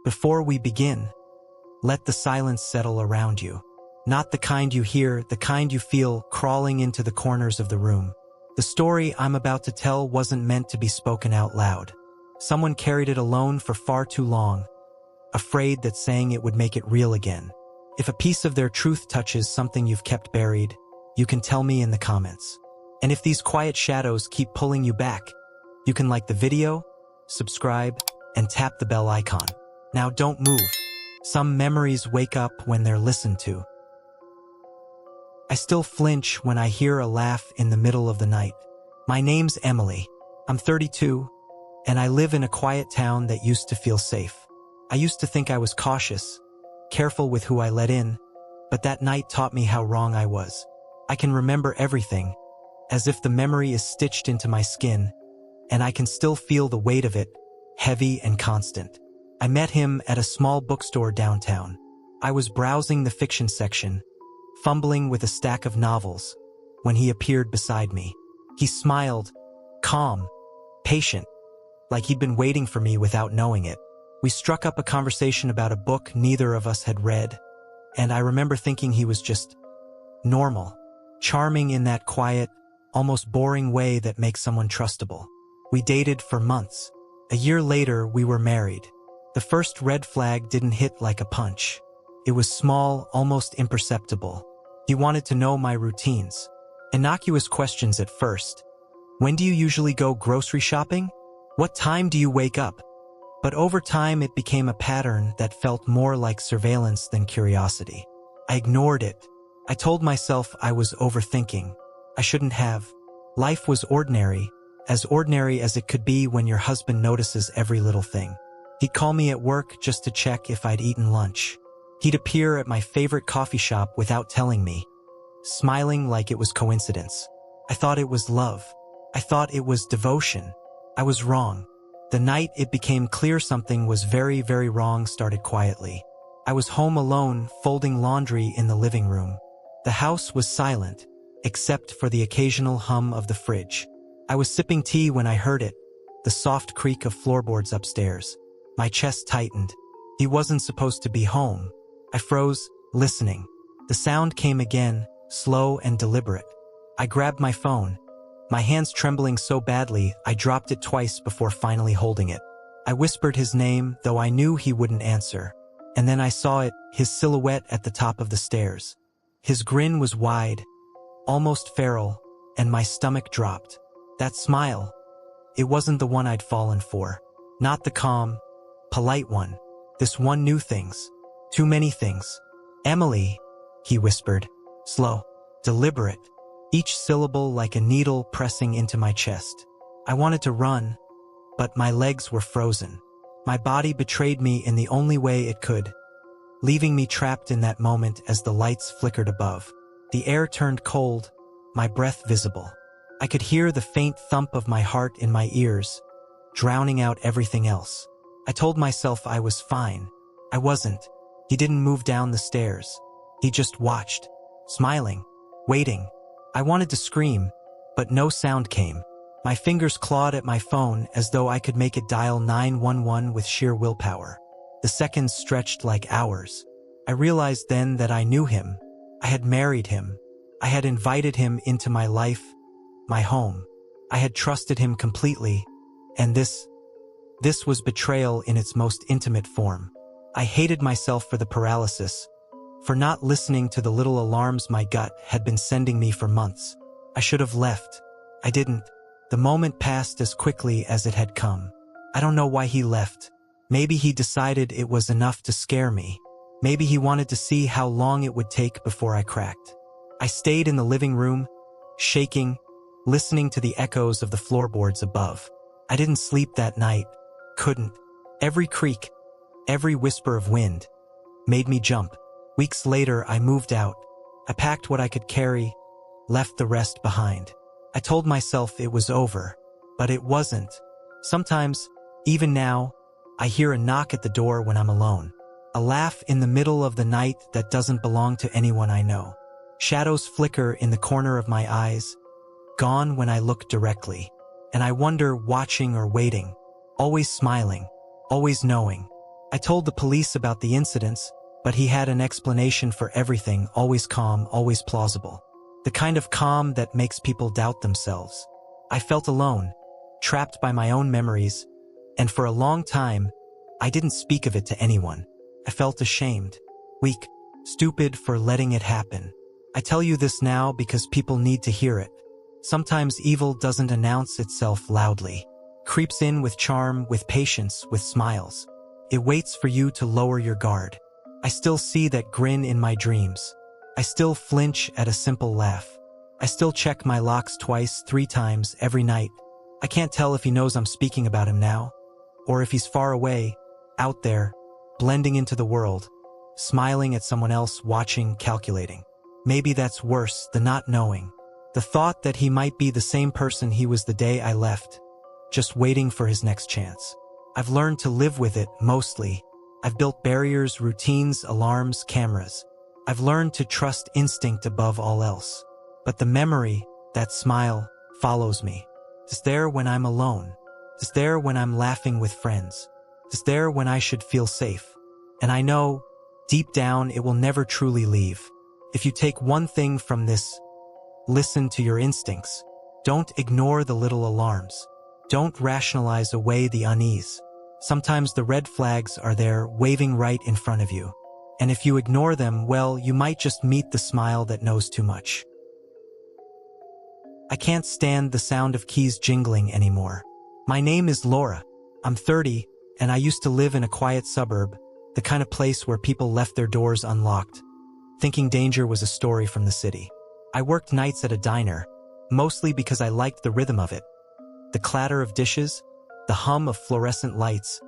Before we begin, let the silence settle around you. Not the kind you hear, the kind you feel crawling into the corners of the room. The story I'm about to tell wasn't meant to be spoken out loud. Someone carried it alone for far too long, afraid that saying it would make it real again. If a piece of their truth touches something you've kept buried, you can tell me in the comments. And if these quiet shadows keep pulling you back, you can like the video, subscribe, and tap the bell icon. Now don't move. Some memories wake up when they're listened to. I still flinch when I hear a laugh in the middle of the night. My name's Emily. I'm 32, and I live in a quiet town that used to feel safe. I used to think I was cautious, careful with who I let in, but that night taught me how wrong I was. I can remember everything, as if the memory is stitched into my skin, and I can still feel the weight of it, heavy and constant. I met him at a small bookstore downtown. I was browsing the fiction section, fumbling with a stack of novels, when he appeared beside me. He smiled, calm, patient, like he'd been waiting for me without knowing it. We struck up a conversation about a book neither of us had read, and I remember thinking he was just normal, charming in that quiet, almost boring way that makes someone trustable. We dated for months. A year later, we were married. The first red flag didn't hit like a punch. It was small, almost imperceptible. He wanted to know my routines. Innocuous questions at first. When do you usually go grocery shopping? What time do you wake up? But over time, it became a pattern that felt more like surveillance than curiosity. I ignored it. I told myself I was overthinking. I shouldn't have. Life was ordinary as it could be when your husband notices every little thing. He'd call me at work just to check if I'd eaten lunch. He'd appear at my favorite coffee shop without telling me, smiling like it was coincidence. I thought it was love. I thought it was devotion. I was wrong. The night it became clear something was very, very wrong started quietly. I was home alone, folding laundry in the living room. The house was silent, except for the occasional hum of the fridge. I was sipping tea when I heard it, the soft creak of floorboards upstairs. My chest tightened. He wasn't supposed to be home. I froze, listening. The sound came again, slow and deliberate. I grabbed my phone, my hands trembling so badly I dropped it twice before finally holding it. I whispered his name, though I knew he wouldn't answer. And then I saw it, his silhouette at the top of the stairs. His grin was wide, almost feral, and my stomach dropped. That smile, it wasn't the one I'd fallen for. Not the calm, polite one. This one knew things. Too many things. Emily, he whispered. Slow, deliberate, each syllable like a needle pressing into my chest. I wanted to run, but my legs were frozen. My body betrayed me in the only way it could, leaving me trapped in that moment as the lights flickered above. The air turned cold, my breath visible. I could hear the faint thump of my heart in my ears, drowning out everything else. I told myself I was fine. I wasn't. He didn't move down the stairs. He just watched, smiling, waiting. I wanted to scream, but no sound came. My fingers clawed at my phone as though I could make it dial 911 with sheer willpower. The seconds stretched like hours. I realized then that I knew him. I had married him. I had invited him into my life, my home. I had trusted him completely, and this was betrayal in its most intimate form. I hated myself for the paralysis, for not listening to the little alarms my gut had been sending me for months. I should have left. I didn't. The moment passed as quickly as it had come. I don't know why he left. Maybe he decided it was enough to scare me. Maybe he wanted to see how long it would take before I cracked. I stayed in the living room, shaking, listening to the echoes of the floorboards above. I didn't sleep that night. Couldn't. Every creak, every whisper of wind, made me jump. Weeks later, I moved out. I packed what I could carry, left the rest behind. I told myself it was over, but it wasn't. Sometimes, even now, I hear a knock at the door when I'm alone. A laugh in the middle of the night that doesn't belong to anyone I know. Shadows flicker in the corner of my eyes, gone when I look directly. And I wonder, watching or waiting, always smiling, always knowing. I told the police about the incidents, but he had an explanation for everything, always calm, always plausible. The kind of calm that makes people doubt themselves. I felt alone, trapped by my own memories, and for a long time, I didn't speak of it to anyone. I felt ashamed, weak, stupid for letting it happen. I tell you this now because people need to hear it. Sometimes evil doesn't announce itself loudly. Creeps in with charm, with patience, with smiles. It waits for you to lower your guard. I still see that grin in my dreams. I still flinch at a simple laugh. I still check my locks twice, 3 times every night. I can't tell if he knows I'm speaking about him now, or if he's far away, out there, blending into the world, smiling at someone else, watching, calculating. Maybe that's worse than not knowing. The thought that he might be the same person he was the day I left, just waiting for his next chance. I've learned to live with it, mostly. I've built barriers, routines, alarms, cameras. I've learned to trust instinct above all else. But the memory, that smile, follows me. It's there when I'm alone. It's there when I'm laughing with friends. It's there when I should feel safe. And I know, deep down, it will never truly leave. If you take one thing from this, listen to your instincts. Don't ignore the little alarms. Don't rationalize away the unease. Sometimes the red flags are there, waving right in front of you. And if you ignore them, well, you might just meet the smile that knows too much. I can't stand the sound of keys jingling anymore. My name is Laura. I'm 30, and I used to live in a quiet suburb, the kind of place where people left their doors unlocked, thinking danger was a story from the city. I worked nights at a diner, mostly because I liked the rhythm of it. The clatter of dishes, the hum of fluorescent lights,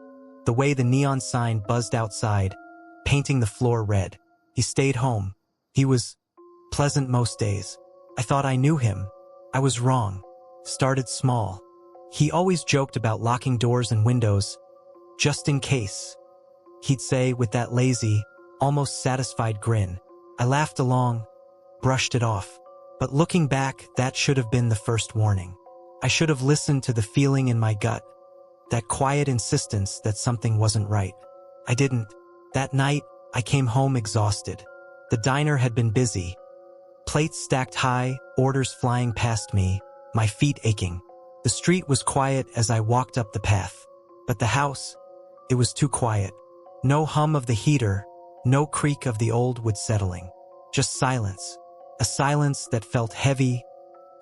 the way the neon sign buzzed outside, painting the floor red. He stayed home. He was pleasant most days. I thought I knew him. I was wrong. Started small. He always joked about locking doors and windows, just in case. He'd say with that lazy, almost satisfied grin. I laughed along, brushed it off. But looking back, that should have been the first warning. I should have listened to the feeling in my gut, that quiet insistence that something wasn't right. I didn't. That night, I came home exhausted. The diner had been busy. Plates stacked high, orders flying past me, my feet aching. The street was quiet as I walked up the path. But the house, it was too quiet. No hum of the heater, no creak of the old wood settling. Just silence. A silence that felt heavy,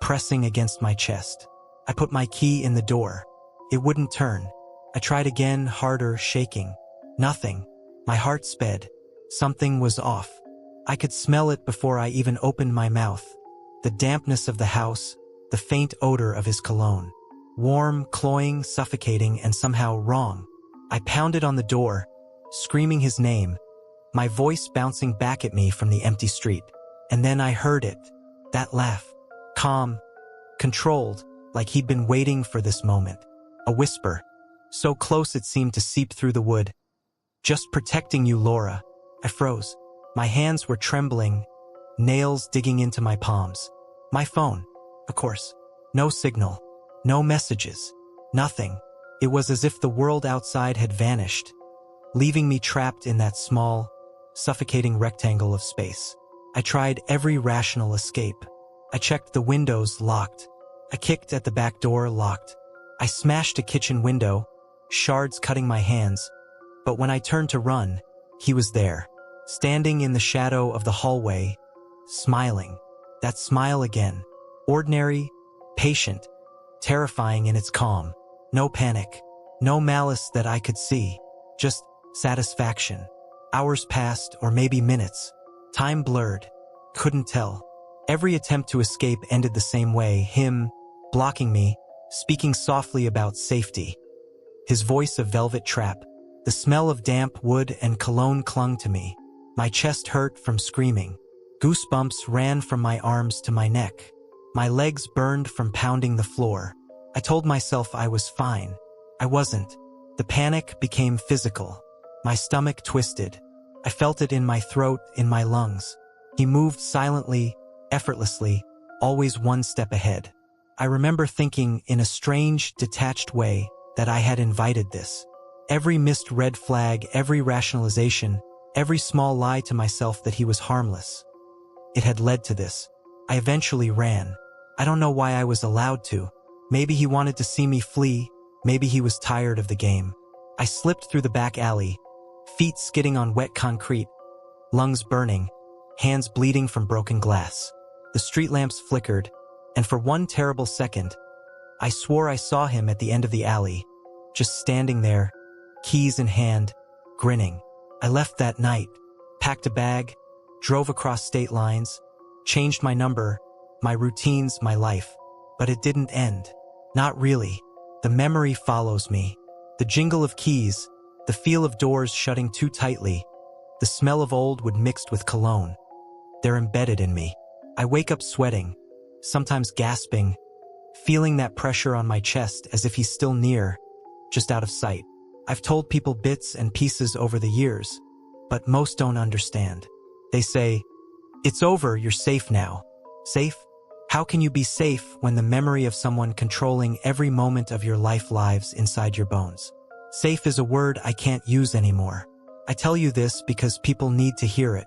pressing against my chest. I put my key in the door. It wouldn't turn. I tried again, harder, shaking. Nothing. My heart sped. Something was off. I could smell it before I even opened my mouth. The dampness of the house, the faint odor of his cologne. Warm, cloying, suffocating, and somehow wrong. I pounded on the door, screaming his name, my voice bouncing back at me from the empty street. And then I heard it. That laugh. Calm, controlled, like he'd been waiting for this moment. A whisper. So close it seemed to seep through the wood. Just protecting you, Laura. I froze. My hands were trembling, nails digging into my palms. My phone, of course. No signal. No messages. Nothing. It was as if the world outside had vanished, leaving me trapped in that small, suffocating rectangle of space. I tried every rational escape. I checked the windows, locked. I kicked at the back door, locked. I smashed a kitchen window, shards cutting my hands. But when I turned to run, he was there, standing in the shadow of the hallway, smiling. That smile again. Ordinary, patient, terrifying in its calm. No panic, no malice that I could see. Just satisfaction. Hours passed, or maybe minutes. Time blurred. Couldn't tell. Every attempt to escape ended the same way, him blocking me, speaking softly about safety. His voice a velvet trap. The smell of damp wood and cologne clung to me. My chest hurt from screaming. Goosebumps ran from my arms to my neck. My legs burned from pounding the floor. I told myself I was fine. I wasn't. The panic became physical. My stomach twisted. I felt it in my throat, in my lungs. He moved silently, effortlessly, always one step ahead. I remember thinking, in a strange, detached way, that I had invited this. Every missed red flag, every rationalization, every small lie to myself that he was harmless. It had led to this. I eventually ran. I don't know why I was allowed to. Maybe he wanted to see me flee. Maybe he was tired of the game. I slipped through the back alley, feet skidding on wet concrete, lungs burning, hands bleeding from broken glass. The street lamps flickered, and for one terrible second, I swore I saw him at the end of the alley, just standing there, keys in hand, grinning. I left that night, packed a bag, drove across state lines, changed my number, my routines, my life. But it didn't end. Not really. The memory follows me. The jingle of keys, the feel of doors shutting too tightly, the smell of old wood mixed with cologne. They're embedded in me. I wake up sweating, sometimes gasping, feeling that pressure on my chest as if he's still near, just out of sight. I've told people bits and pieces over the years, but most don't understand. They say, "It's over, you're safe now." Safe? How can you be safe when the memory of someone controlling every moment of your life lives inside your bones? Safe is a word I can't use anymore. I tell you this because people need to hear it.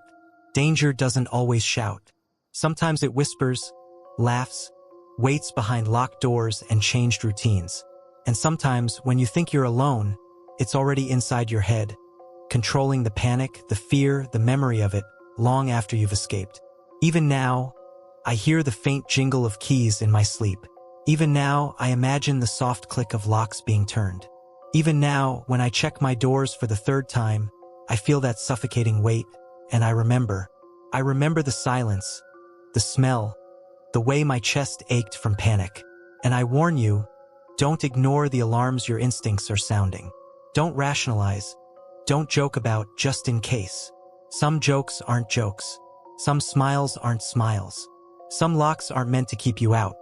Danger doesn't always shout. Sometimes it whispers, laughs, waits behind locked doors and changed routines. And sometimes, when you think you're alone, it's already inside your head, controlling the panic, the fear, the memory of it, long after you've escaped. Even now, I hear the faint jingle of keys in my sleep. Even now, I imagine the soft click of locks being turned. Even now, when I check my doors for the third time, I feel that suffocating weight, and I remember. I remember the silence, the smell, the way my chest ached from panic. And I warn you, don't ignore the alarms your instincts are sounding. Don't rationalize. Don't joke about just in case. Some jokes aren't jokes. Some smiles aren't smiles. Some locks aren't meant to keep you out.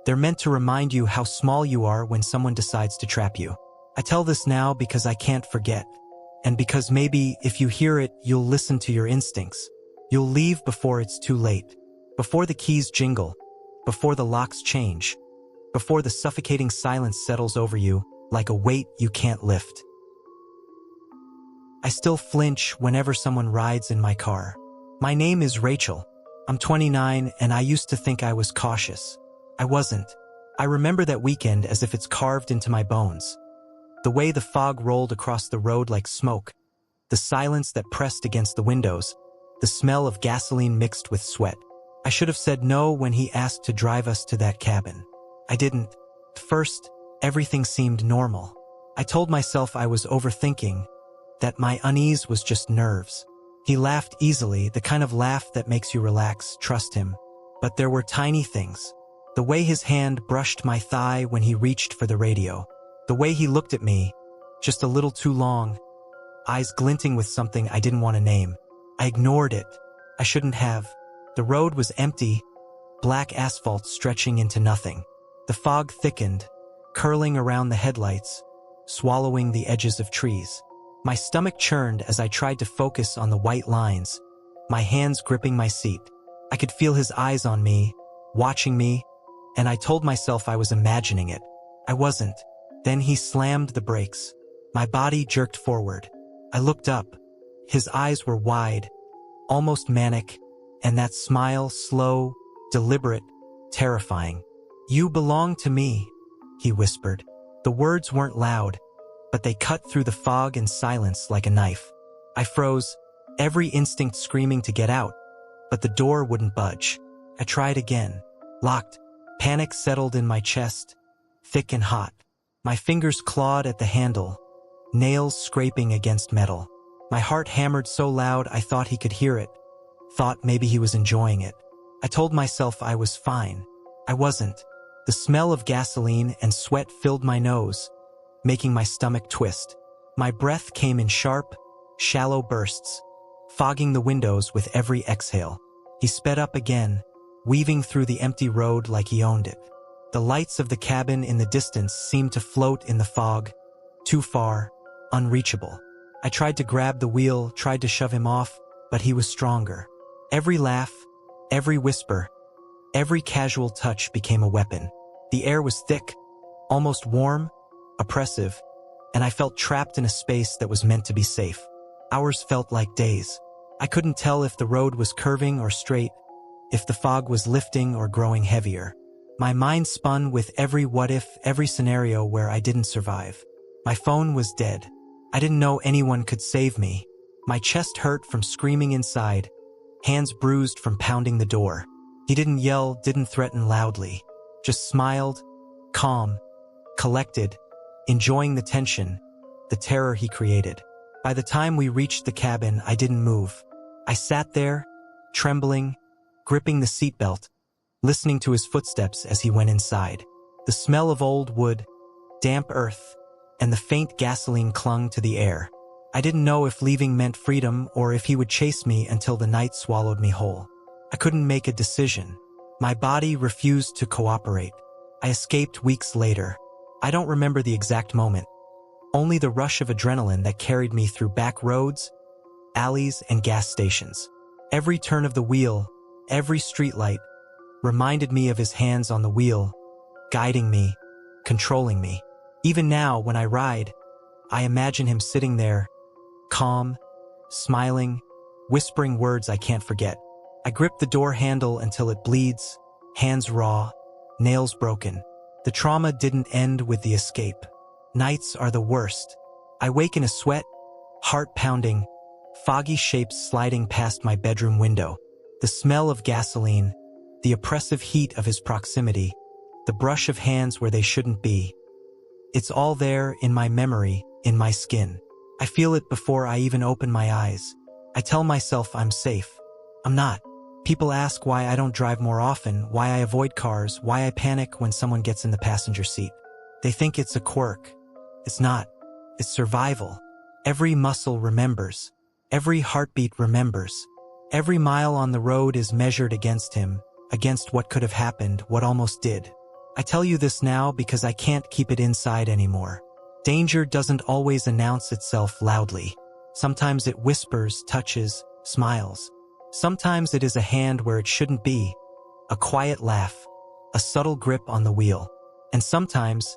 They're meant to remind you how small you are when someone decides to trap you. I tell this now because I can't forget. And because maybe if you hear it, you'll listen to your instincts. You'll leave before it's too late. Before the keys jingle. Before the locks change. Before the suffocating silence settles over you like a weight you can't lift. I still flinch whenever someone rides in my car. My name is Rachel. I'm 29 and I used to think I was cautious. I wasn't. I remember that weekend as if it's carved into my bones. The way the fog rolled across the road like smoke, the silence that pressed against the windows, the smell of gasoline mixed with sweat. I should have said no when he asked to drive us to that cabin. I didn't. At first, everything seemed normal. I told myself I was overthinking, that my unease was just nerves. He laughed easily, the kind of laugh that makes you relax, trust him. But there were tiny things. The way his hand brushed my thigh when he reached for the radio. The way he looked at me, just a little too long, eyes glinting with something I didn't want to name. I ignored it. I shouldn't have. The road was empty, black asphalt stretching into nothing. The fog thickened, curling around the headlights, swallowing the edges of trees. My stomach churned as I tried to focus on the white lines, my hands gripping my seat. I could feel his eyes on me, watching me, and I told myself I was imagining it. I wasn't. Then he slammed the brakes. My body jerked forward. I looked up. His eyes were wide, almost manic, and that smile slow, deliberate, terrifying. "You belong to me," he whispered. The words weren't loud, but they cut through the fog and silence like a knife. I froze, every instinct screaming to get out, but the door wouldn't budge. I tried again. Locked. Panic settled in my chest, thick and hot. My fingers clawed at the handle, nails scraping against metal. My heart hammered so loud I thought he could hear it, thought maybe he was enjoying it. I told myself I was fine. I wasn't. The smell of gasoline and sweat filled my nose, making my stomach twist. My breath came in sharp, shallow bursts, fogging the windows with every exhale. He sped up again, weaving through the empty road like he owned it. The lights of the cabin in the distance seemed to float in the fog, too far, unreachable. I tried to grab the wheel, tried to shove him off, but he was stronger. Every laugh, every whisper, every casual touch became a weapon. The air was thick, almost warm, oppressive, and I felt trapped in a space that was meant to be safe. Hours felt like days. I couldn't tell if the road was curving or straight, if the fog was lifting or growing heavier. My mind spun with every what-if, every scenario where I didn't survive. My phone was dead. I didn't know anyone could save me. My chest hurt from screaming inside, hands bruised from pounding the door. He didn't yell, didn't threaten loudly, just smiled, calm, collected, enjoying the tension, the terror he created. By the time we reached the cabin, I didn't move. I sat there, trembling, gripping the seatbelt, listening to his footsteps as he went inside. The smell of old wood, damp earth, and the faint gasoline clung to the air. I didn't know if leaving meant freedom or if he would chase me until the night swallowed me whole. I couldn't make a decision. My body refused to cooperate. I escaped weeks later. I don't remember the exact moment, only the rush of adrenaline that carried me through back roads, alleys, and gas stations. Every turn of the wheel, every streetlight, reminded me of his hands on the wheel, guiding me, controlling me. Even now, when I ride, I imagine him sitting there, calm, smiling, whispering words I can't forget. I grip the door handle until it bleeds, hands raw, nails broken. The trauma didn't end with the escape. Nights are the worst. I wake in a sweat, heart pounding, foggy shapes sliding past my bedroom window. The smell of gasoline, the oppressive heat of his proximity, the brush of hands where they shouldn't be. It's all there in my memory, in my skin. I feel it before I even open my eyes. I tell myself I'm safe. I'm not. People ask why I don't drive more often, why I avoid cars, why I panic when someone gets in the passenger seat. They think it's a quirk. It's not. It's survival. Every muscle remembers. Every heartbeat remembers. Every mile on the road is measured against him, against what could have happened, what almost did. I tell you this now because I can't keep it inside anymore. Danger doesn't always announce itself loudly. Sometimes it whispers, touches, smiles. Sometimes it is a hand where it shouldn't be, a quiet laugh, a subtle grip on the wheel. And sometimes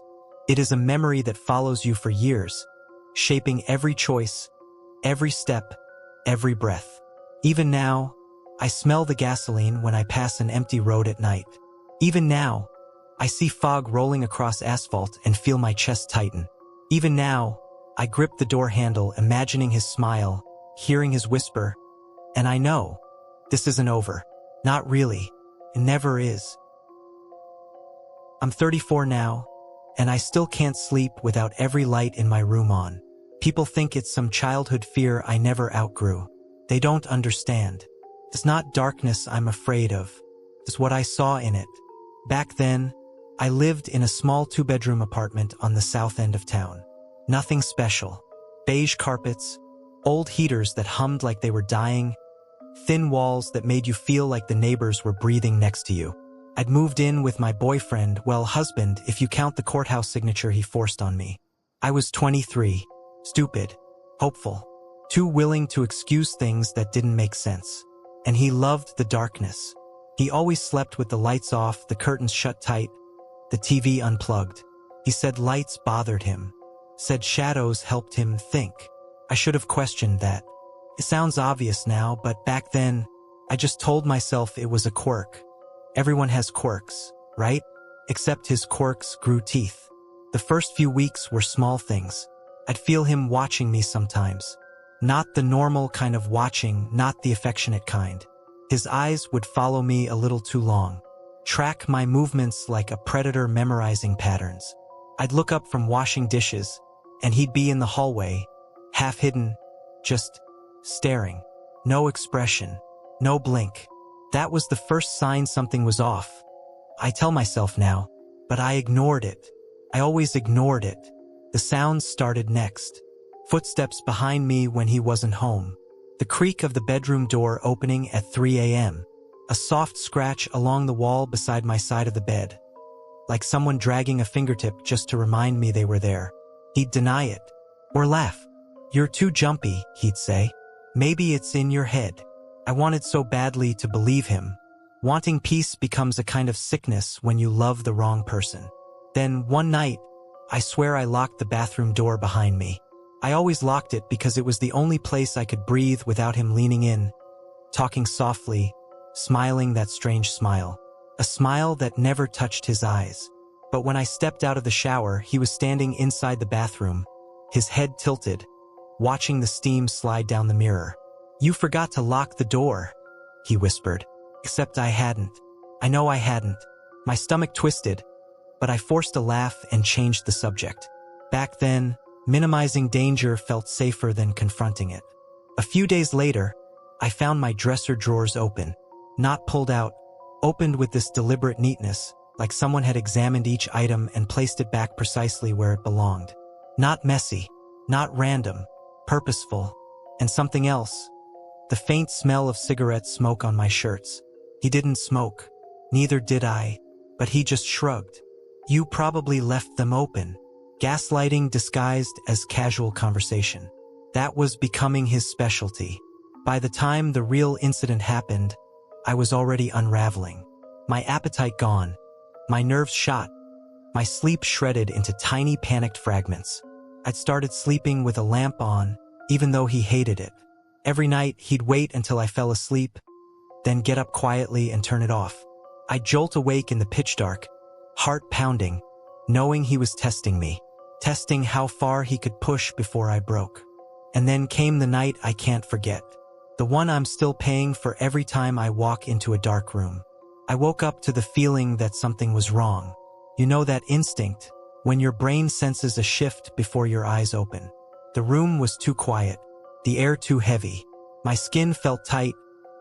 it is a memory that follows you for years, shaping every choice, every step, every breath. Even now, I smell the gasoline when I pass an empty road at night. Even now, I see fog rolling across asphalt and feel my chest tighten. Even now, I grip the door handle, imagining his smile, hearing his whisper, and I know this isn't over. Not really. It never is. I'm 34 now, and I still can't sleep without every light in my room on. People think it's some childhood fear I never outgrew. They don't understand. It's not darkness I'm afraid of. It's what I saw in it. Back then, I lived in a small 2-bedroom apartment on the south end of town. Nothing special. Beige carpets, old heaters that hummed like they were dying, thin walls that made you feel like the neighbors were breathing next to you. I'd moved in with my boyfriend, well, husband, if you count the courthouse signature he forced on me. I was 23, stupid, hopeful, too willing to excuse things that didn't make sense. And he loved the darkness. He always slept with the lights off, the curtains shut tight, the TV unplugged. He said lights bothered him, said shadows helped him think. I should have questioned that. It sounds obvious now, but back then, I just told myself it was a quirk. Everyone has quirks, right? Except his quirks grew teeth. The first few weeks were small things. I'd feel him watching me sometimes. Not the normal kind of watching, not the affectionate kind. His eyes would follow me a little too long, track my movements like a predator memorizing patterns. I'd look up from washing dishes, and he'd be in the hallway, half hidden, just staring. No expression, no blink. That was the first sign something was off. I tell myself now, but I ignored it. I always ignored it. The sounds started next. Footsteps behind me when he wasn't home. The creak of the bedroom door opening at 3 a.m. A soft scratch along the wall beside my side of the bed. Like someone dragging a fingertip just to remind me they were there. He'd deny it. Or laugh. "You're too jumpy," he'd say. "Maybe it's in your head." I wanted so badly to believe him. Wanting peace becomes a kind of sickness when you love the wrong person. Then one night, I swear I locked the bathroom door behind me. I always locked it because it was the only place I could breathe without him leaning in, talking softly, smiling that strange smile. A smile that never touched his eyes. But when I stepped out of the shower, he was standing inside the bathroom, his head tilted, watching the steam slide down the mirror. "You forgot to lock the door," he whispered. Except I hadn't. I know I hadn't. My stomach twisted, but I forced a laugh and changed the subject. Back then, minimizing danger felt safer than confronting it. A few days later, I found my dresser drawers open, not pulled out, opened with this deliberate neatness, like someone had examined each item and placed it back precisely where it belonged. Not messy, not random, purposeful, and something else. The faint smell of cigarette smoke on my shirts. He didn't smoke, neither did I, but he just shrugged. "You probably left them open." Gaslighting disguised as casual conversation. That was becoming his specialty. By the time the real incident happened, I was already unraveling. My appetite gone, my nerves shot, my sleep shredded into tiny panicked fragments. I'd started sleeping with a lamp on, even though he hated it. Every night, he'd wait until I fell asleep, then get up quietly and turn it off. I'd jolt awake in the pitch dark, heart pounding, knowing he was testing me, testing how far he could push before I broke. And then came the night I can't forget. The one I'm still paying for every time I walk into a dark room. I woke up to the feeling that something was wrong. You know that instinct, when your brain senses a shift before your eyes open. The room was too quiet, the air too heavy. My skin felt tight,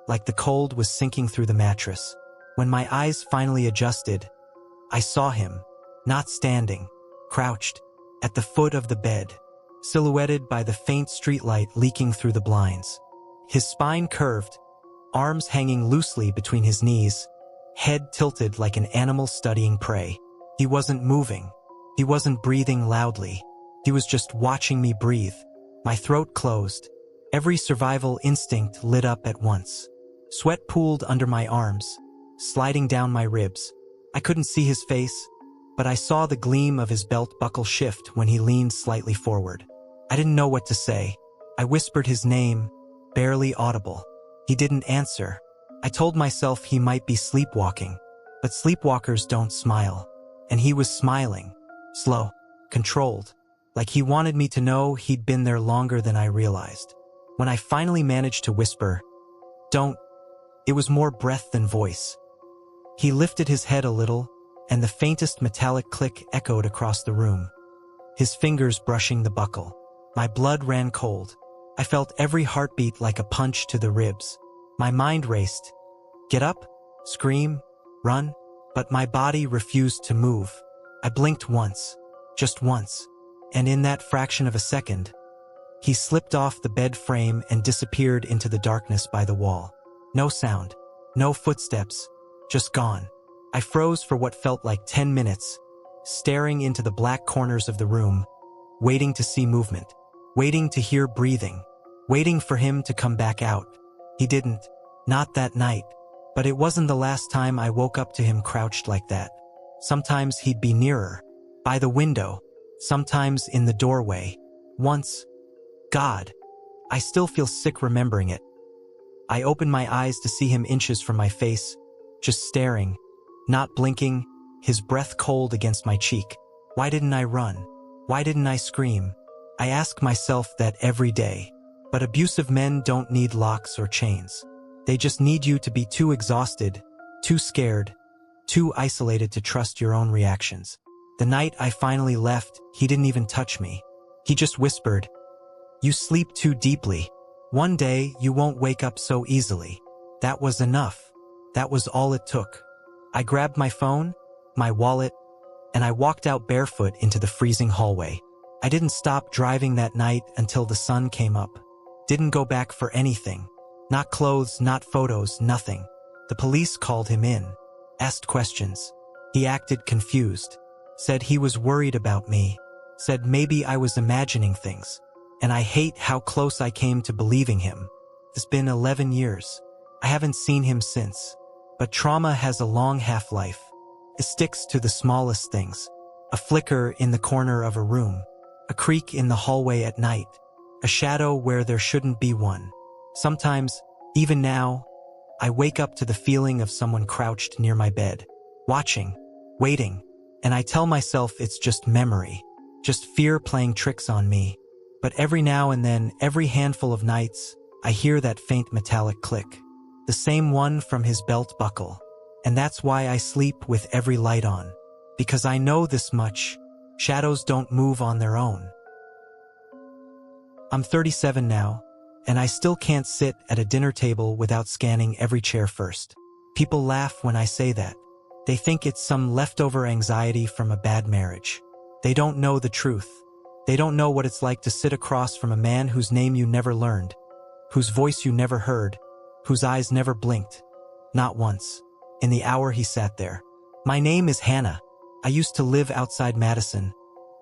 like the cold was sinking through the mattress. When my eyes finally adjusted, I saw him, not standing, crouched, at the foot of the bed, silhouetted by the faint streetlight leaking through the blinds. His spine curved, arms hanging loosely between his knees, head tilted like an animal studying prey. He wasn't moving. He wasn't breathing loudly. He was just watching me breathe. My throat closed. Every survival instinct lit up at once. Sweat pooled under my arms, sliding down my ribs. I couldn't see his face, but I saw the gleam of his belt buckle shift when he leaned slightly forward. I didn't know what to say. I whispered his name, barely audible. He didn't answer. I told myself he might be sleepwalking, but sleepwalkers don't smile. And he was smiling, slow, controlled, like he wanted me to know he'd been there longer than I realized. When I finally managed to whisper, "Don't," it was more breath than voice. He lifted his head a little, and the faintest metallic click echoed across the room. His fingers brushing the buckle. My blood ran cold. I felt every heartbeat like a punch to the ribs. My mind raced. Get up, scream, run, but my body refused to move. I blinked once, just once, and in that fraction of a second, he slipped off the bed frame and disappeared into the darkness by the wall. No sound, no footsteps, just gone. I froze for what felt like 10 minutes, staring into the black corners of the room, waiting to see movement, waiting to hear breathing, waiting for him to come back out. He didn't, not that night, but it wasn't the last time I woke up to him crouched like that. Sometimes he'd be nearer, by the window, sometimes in the doorway. Once, God, I still feel sick remembering it. I opened my eyes to see him inches from my face, just staring, not blinking, his breath cold against my cheek. Why didn't I run? Why didn't I scream? I ask myself that every day. But abusive men don't need locks or chains. They just need you to be too exhausted, too scared, too isolated to trust your own reactions. The night I finally left, he didn't even touch me. He just whispered, "You sleep too deeply. One day you won't wake up so easily." That was enough. That was all it took. I grabbed my phone, my wallet, and I walked out barefoot into the freezing hallway. I didn't stop driving that night until the sun came up. Didn't go back for anything. Not clothes, not photos, nothing. The police called him in, asked questions. He acted confused, said he was worried about me, said maybe I was imagining things. And I hate how close I came to believing him. It's been 11 years. I haven't seen him since. But trauma has a long half-life. It sticks to the smallest things. A flicker in the corner of a room. A creak in the hallway at night. A shadow where there shouldn't be one. Sometimes, even now, I wake up to the feeling of someone crouched near my bed, watching, waiting, and I tell myself it's just memory, just fear playing tricks on me. But every now and then, every handful of nights, I hear that faint metallic click. The same one from his belt buckle. And that's why I sleep with every light on. Because I know this much, shadows don't move on their own. I'm 37 now, and I still can't sit at a dinner table without scanning every chair first. People laugh when I say that. They think it's some leftover anxiety from a bad marriage. They don't know the truth. They don't know what it's like to sit across from a man whose name you never learned, whose voice you never heard, whose eyes never blinked. Not once. In the hour he sat there. My name is Hannah. I used to live outside Madison,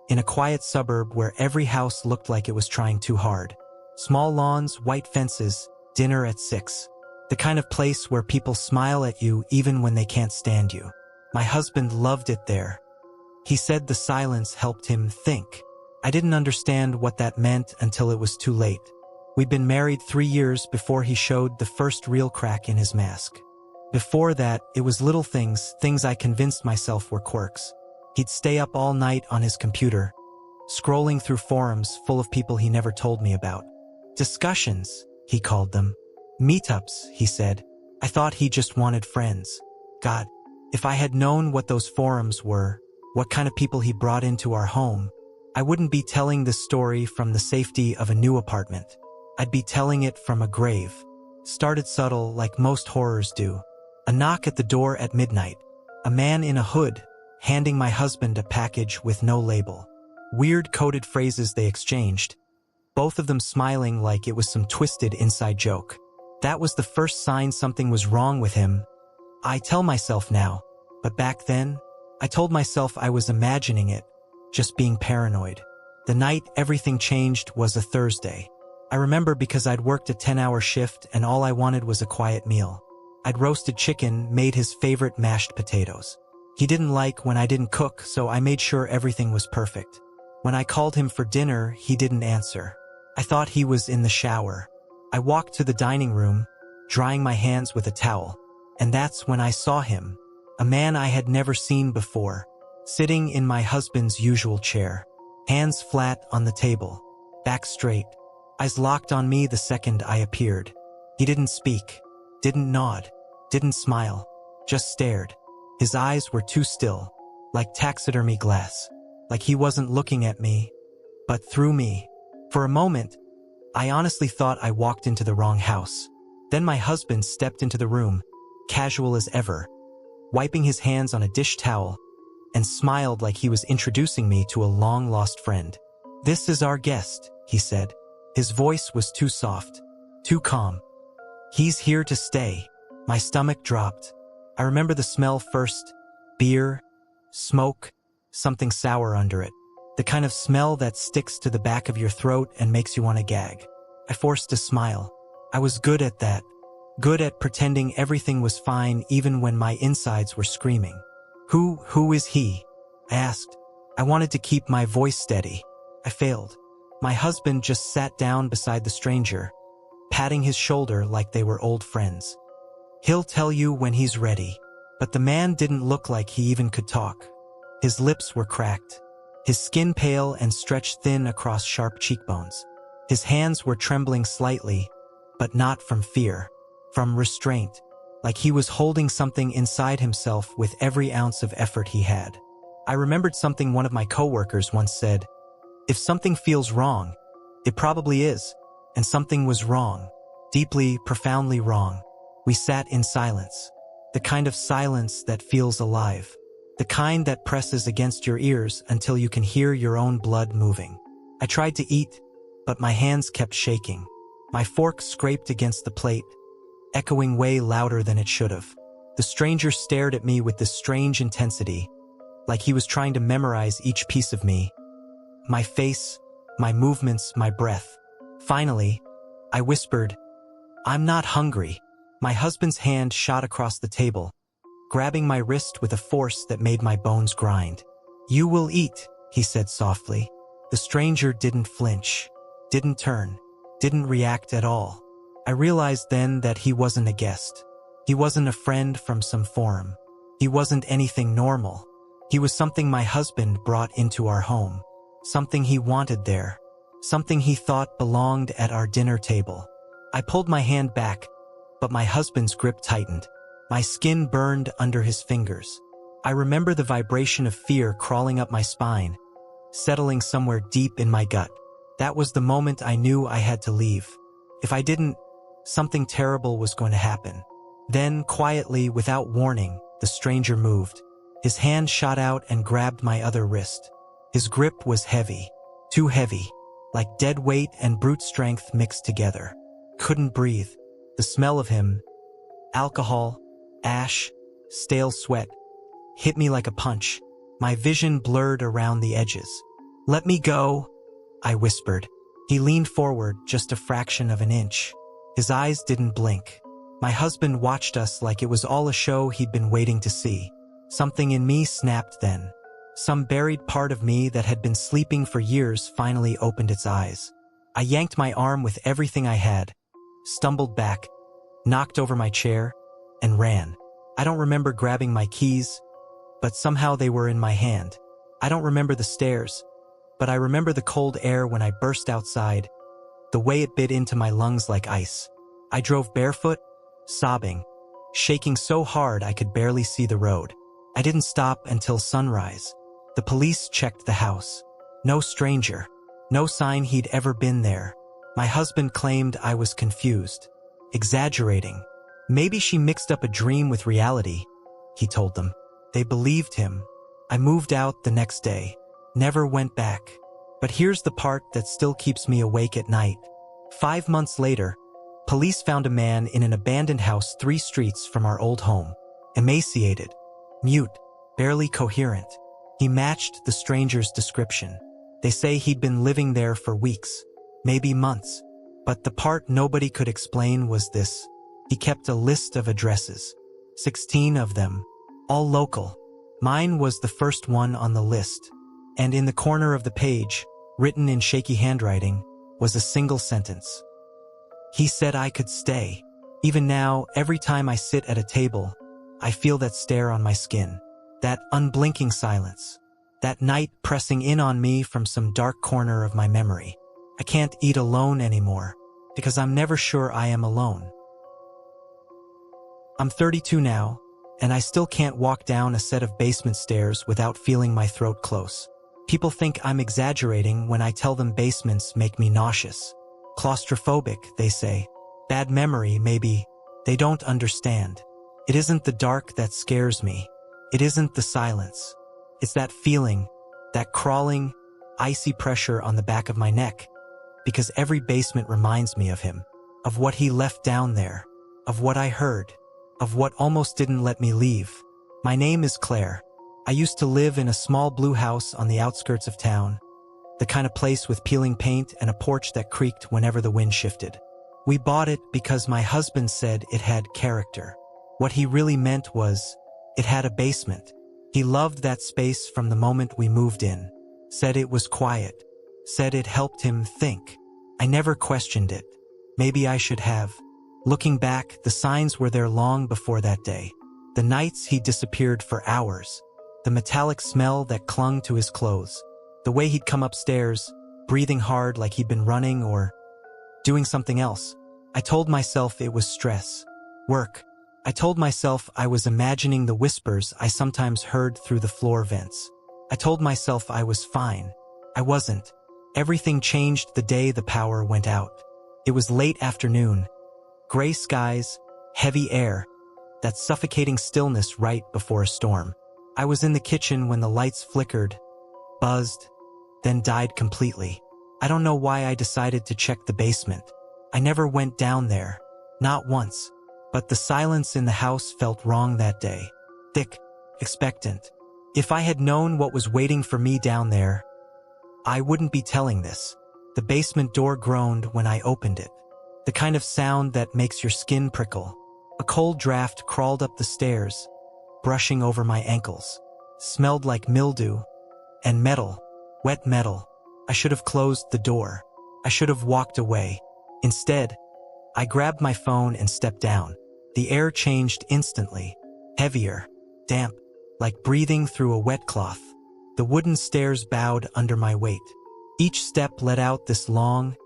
in a quiet suburb where every house looked like it was trying too hard. Small lawns, white fences, dinner at 6. The kind of place where people smile at you even when they can't stand you. My husband loved it there. He said the silence helped him think. I didn't understand what that meant until it was too late. We'd been married 3 years before he showed the first real crack in his mask. Before that, it was little things I convinced myself were quirks. He'd stay up all night on his computer, scrolling through forums full of people he never told me about. Discussions, he called them. Meetups, he said. I thought he just wanted friends. God, if I had known what those forums were, what kind of people he brought into our home, I wouldn't be telling this story from the safety of a new apartment. I'd be telling it from a grave. Started subtle like most horrors do. A knock at the door at midnight. A man in a hood, handing my husband a package with no label. Weird coded phrases they exchanged. Both of them smiling like it was some twisted inside joke. That was the first sign something was wrong with him. I tell myself now, but back then, I told myself I was imagining it, just being paranoid. The night everything changed was a Thursday. I remember because I'd worked a 10-hour shift and all I wanted was a quiet meal. I'd roasted chicken, made his favorite mashed potatoes. He didn't like when I didn't cook, so I made sure everything was perfect. When I called him for dinner, he didn't answer. I thought he was in the shower. I walked to the dining room, drying my hands with a towel, and that's when I saw him, a man I had never seen before, sitting in my husband's usual chair, hands flat on the table, back straight, eyes locked on me the second I appeared. He didn't speak, didn't nod, didn't smile, just stared. His eyes were too still, like taxidermy glass, like he wasn't looking at me, but through me. For a moment, I honestly thought I walked into the wrong house. Then my husband stepped into the room, casual as ever, wiping his hands on a dish towel, and smiled like he was introducing me to a long-lost friend. "This is our guest," he said. His voice was too soft, too calm. "He's here to stay." My stomach dropped. I remember the smell first. Beer, smoke, something sour under it. The kind of smell that sticks to the back of your throat and makes you want to gag. I forced a smile. I was good at that. Good at pretending everything was fine even when my insides were screaming. Who is he?" I asked. I wanted to keep my voice steady. I failed. My husband just sat down beside the stranger, patting his shoulder like they were old friends. "He'll tell you when he's ready." But the man didn't look like he even could talk. His lips were cracked, his skin pale and stretched thin across sharp cheekbones. His hands were trembling slightly, but not from fear, from restraint, like he was holding something inside himself with every ounce of effort he had. I remembered something one of my coworkers once said: "If something feels wrong, it probably is." And something was wrong, deeply, profoundly wrong. We sat in silence, the kind of silence that feels alive, the kind that presses against your ears until you can hear your own blood moving. I tried to eat, but my hands kept shaking. My fork scraped against the plate, echoing way louder than it should have. The stranger stared at me with this strange intensity, like he was trying to memorize each piece of me. My face, my movements, my breath. Finally, I whispered, "I'm not hungry." My husband's hand shot across the table, grabbing my wrist with a force that made my bones grind. "You will eat," he said softly. The stranger didn't flinch, didn't turn, didn't react at all. I realized then that he wasn't a guest. He wasn't a friend from some forum. He wasn't anything normal. He was something my husband brought into our home. Something he wanted there. Something he thought belonged at our dinner table. I pulled my hand back, but my husband's grip tightened. My skin burned under his fingers. I remember the vibration of fear crawling up my spine, settling somewhere deep in my gut. That was the moment I knew I had to leave. If I didn't, something terrible was going to happen. Then, quietly, without warning, the stranger moved. His hand shot out and grabbed my other wrist. His grip was heavy, too heavy, like dead weight and brute strength mixed together. Couldn't breathe. The smell of him, alcohol, ash, stale sweat, hit me like a punch. My vision blurred around the edges. "Let me go," I whispered. He leaned forward just a fraction of an inch. His eyes didn't blink. My husband watched us like it was all a show he'd been waiting to see. Something in me snapped then. Some buried part of me that had been sleeping for years finally opened its eyes. I yanked my arm with everything I had, stumbled back, knocked over my chair, and ran. I don't remember grabbing my keys, but somehow they were in my hand. I don't remember the stairs, but I remember the cold air when I burst outside, the way it bit into my lungs like ice. I drove barefoot, sobbing, shaking so hard I could barely see the road. I didn't stop until sunrise. The police checked the house. No stranger. No sign he'd ever been there. My husband claimed I was confused, exaggerating. Maybe she mixed up a dream with reality, he told them. They believed him. I moved out the next day. Never went back. But here's the part that still keeps me awake at night. 5 months later, police found a man in an abandoned house 3 streets from our old home. Emaciated, mute, barely coherent. He matched the stranger's description. They say he'd been living there for weeks, maybe months. But the part nobody could explain was this. He kept a list of addresses. 16 of them, all local. Mine was the first one on the list. And in the corner of the page, written in shaky handwriting, was a single sentence. He said I could stay. Even now, every time I sit at a table, I feel that stare on my skin. That unblinking silence. That night pressing in on me from some dark corner of my memory. I can't eat alone anymore, because I'm never sure I am alone. I'm 32 now, and I still can't walk down a set of basement stairs without feeling my throat close. People think I'm exaggerating when I tell them basements make me nauseous. Claustrophobic, they say. Bad memory, maybe. They don't understand. It isn't the dark that scares me. It isn't the silence. It's that feeling, that crawling, icy pressure on the back of my neck. Because every basement reminds me of him, of what he left down there, of what I heard, of what almost didn't let me leave. My name is Claire. I used to live in a small blue house on the outskirts of town, the kind of place with peeling paint and a porch that creaked whenever the wind shifted. We bought it because my husband said it had character. What he really meant was, it had a basement. He loved that space from the moment we moved in. Said it was quiet. Said it helped him think. I never questioned it. Maybe I should have. Looking back, the signs were there long before that day. The nights he disappeared for hours. The metallic smell that clung to his clothes. The way he'd come upstairs, breathing hard like he'd been running or doing something else. I told myself it was stress. Work. I told myself I was imagining the whispers I sometimes heard through the floor vents. I told myself I was fine. I wasn't. Everything changed the day the power went out. It was late afternoon. Gray skies, heavy air, that suffocating stillness right before a storm. I was in the kitchen when the lights flickered, buzzed, then died completely. I don't know why I decided to check the basement. I never went down there. Not once. But the silence in the house felt wrong that day. Thick, expectant. If I had known what was waiting for me down there, I wouldn't be telling this. The basement door groaned when I opened it. The kind of sound that makes your skin prickle. A cold draft crawled up the stairs, brushing over my ankles. Smelled like mildew, And metal. Wet metal. I should have closed the door. I should have walked away. Instead, I grabbed my phone and stepped down. The air changed instantly. Heavier. Damp. Like breathing through a wet cloth. The wooden stairs bowed under my weight. Each step let out this long,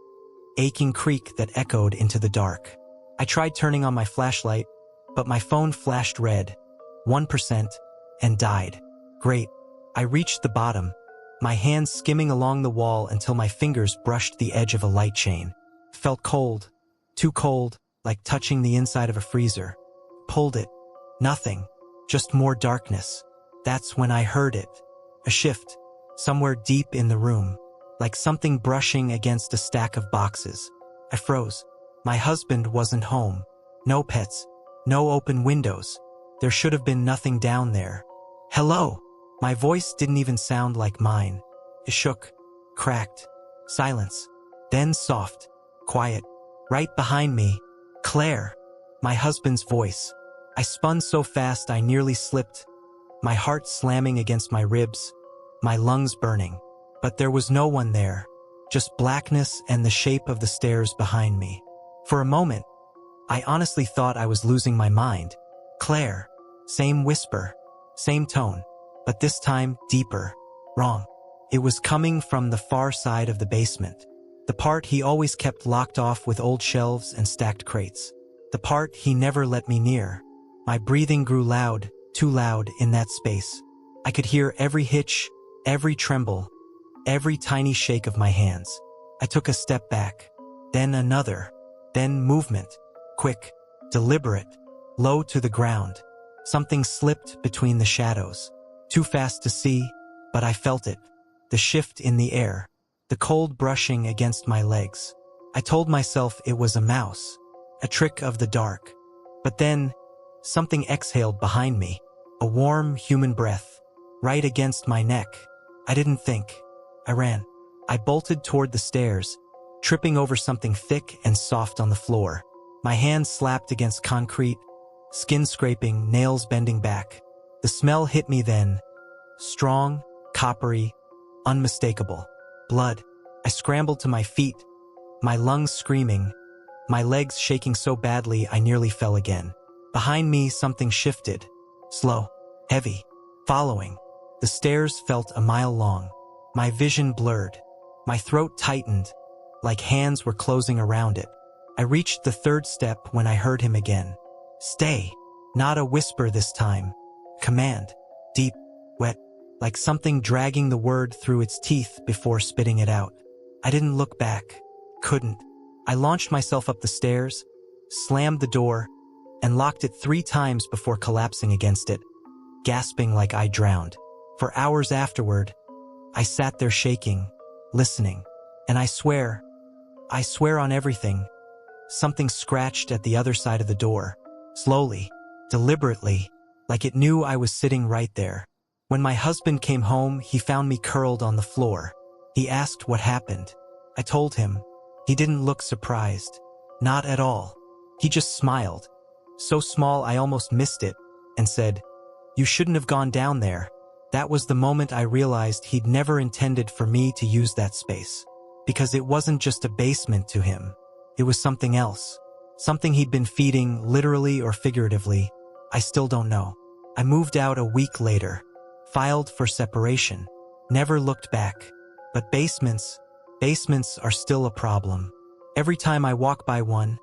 aching creak that echoed into the dark. I tried turning on my flashlight, but my phone flashed red, 1%, and died. Great. I reached the bottom, my hands skimming along the wall until my fingers brushed the edge of a light chain. Felt cold, too cold, like touching the inside of a freezer. Pulled it. Nothing. Just more darkness. That's when I heard it. A shift. Somewhere deep in the room. Like something brushing against a stack of boxes. I froze. My husband wasn't home. No pets. No open windows. There should have been nothing down there. Hello. My voice didn't even sound like mine. It shook. Cracked. Silence. Then soft. Quiet. Right behind me. Claire. My husband's voice. I spun so fast I nearly slipped. My heart slamming against my ribs. My lungs burning. But there was no one there. Just blackness and the shape of the stairs behind me. For a moment, I honestly thought I was losing my mind. Claire. Same whisper. Same tone. But this time, deeper. Wrong. It was coming from the far side of the basement. The part he always kept locked off with old shelves and stacked crates. The part he never let me near. My breathing grew loud, too loud in that space. I could hear every hitch, every tremble, every tiny shake of my hands. I took a step back, then another, then movement. Quick, deliberate, low to the ground. Something slipped between the shadows. Too fast to see, but I felt it. The shift in the air. The cold brushing against my legs. I told myself it was a mouse. A trick of the dark. But then, something exhaled behind me. A warm human breath. Right against my neck. I didn't think. I ran. I bolted toward the stairs, tripping over something thick and soft on the floor. My hands slapped against concrete, skin scraping, nails bending back. The smell hit me then. Strong, coppery, unmistakable. Blood. I scrambled to my feet, my lungs screaming, my legs shaking so badly I nearly fell again. Behind me, something shifted. Slow. Heavy. Following. The stairs felt a mile long. My vision blurred. My throat tightened, like hands were closing around it. I reached the third step when I heard him again. Stay. Not a whisper this time. Command. Deep, wet, like something dragging the word through its teeth before spitting it out. I didn't look back. Couldn't. I launched myself up the stairs, slammed the door, and locked it 3 times before collapsing against it, gasping like I drowned. For hours afterward, I sat there shaking, listening, and I swear on everything, something scratched at the other side of the door, slowly, deliberately, like it knew I was sitting right there. When my husband came home, he found me curled on the floor. He asked what happened. I told him. He didn't look surprised. Not at all. He just smiled, so small I almost missed it, and said, "You shouldn't have gone down there." That was the moment I realized he'd never intended for me to use that space. Because it wasn't just a basement to him. It was something else. Something he'd been feeding, literally or figuratively. I still don't know. I moved out a week later. Filed for separation. Never looked back. But basements are still a problem. Every time I walk by one,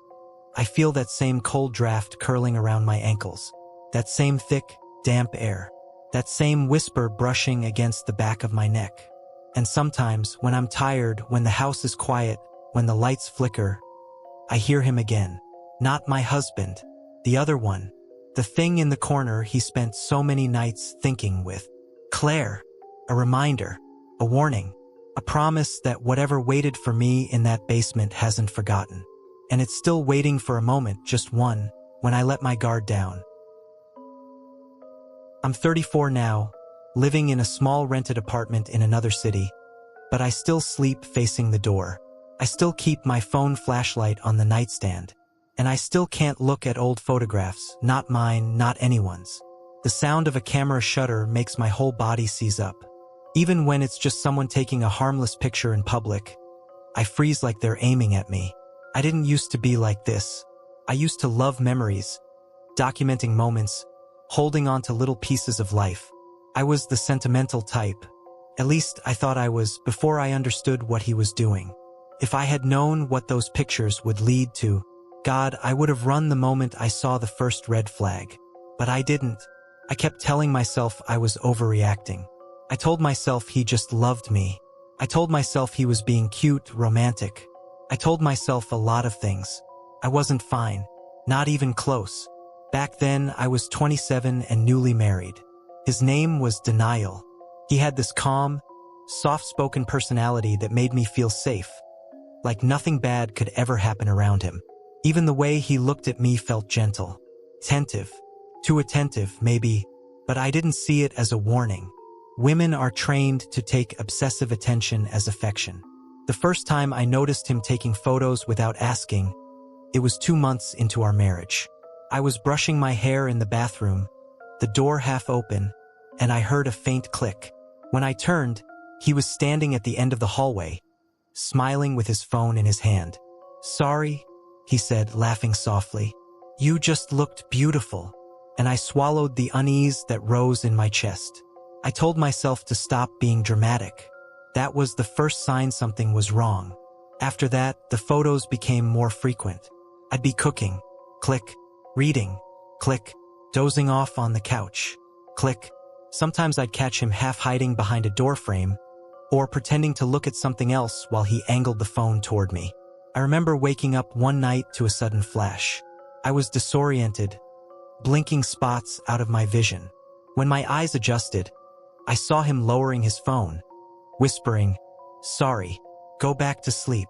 I feel that same cold draft curling around my ankles. That same thick, damp air. That same whisper brushing against the back of my neck. And sometimes, when I'm tired, when the house is quiet, when the lights flicker, I hear him again. Not my husband. The other one. The thing in the corner he spent so many nights thinking with. Claire. A reminder. A warning. A promise that whatever waited for me in that basement hasn't forgotten. And it's still waiting for a moment, just one, when I let my guard down. I'm 34 now, living in a small rented apartment in another city, but I still sleep facing the door. I still keep my phone flashlight on the nightstand, and I still can't look at old photographs, not mine, not anyone's. The sound of a camera shutter makes my whole body seize up. Even when it's just someone taking a harmless picture in public, I freeze like they're aiming at me. I didn't used to be like this. I used to love memories, documenting moments, holding on to little pieces of life. I was the sentimental type. At least I thought I was before I understood what he was doing. If I had known what those pictures would lead to, God, I would have run the moment I saw the first red flag. But I didn't. I kept telling myself I was overreacting. I told myself he just loved me. I told myself he was being cute, romantic. I told myself a lot of things. I wasn't fine. Not even close. Back then, I was 27 and newly married. His name was Denial. He had this calm, soft-spoken personality that made me feel safe, like nothing bad could ever happen around him. Even the way he looked at me felt gentle, attentive, too attentive, maybe, but I didn't see it as a warning. Women are trained to take obsessive attention as affection. The first time I noticed him taking photos without asking, it was 2 months into our marriage. I was brushing my hair in the bathroom, the door half open, and I heard a faint click. When I turned, he was standing at the end of the hallway, smiling with his phone in his hand. "Sorry," he said, laughing softly. "You just looked beautiful." And I swallowed the unease that rose in my chest. I told myself to stop being dramatic. That was the first sign something was wrong. After that, the photos became more frequent. I'd be cooking, click, reading, click, dozing off on the couch, click. Sometimes I'd catch him half hiding behind a door frame or pretending to look at something else while he angled the phone toward me. I remember waking up one night to a sudden flash. I was disoriented, blinking spots out of my vision. When my eyes adjusted, I saw him lowering his phone, whispering, "Sorry, go back to sleep."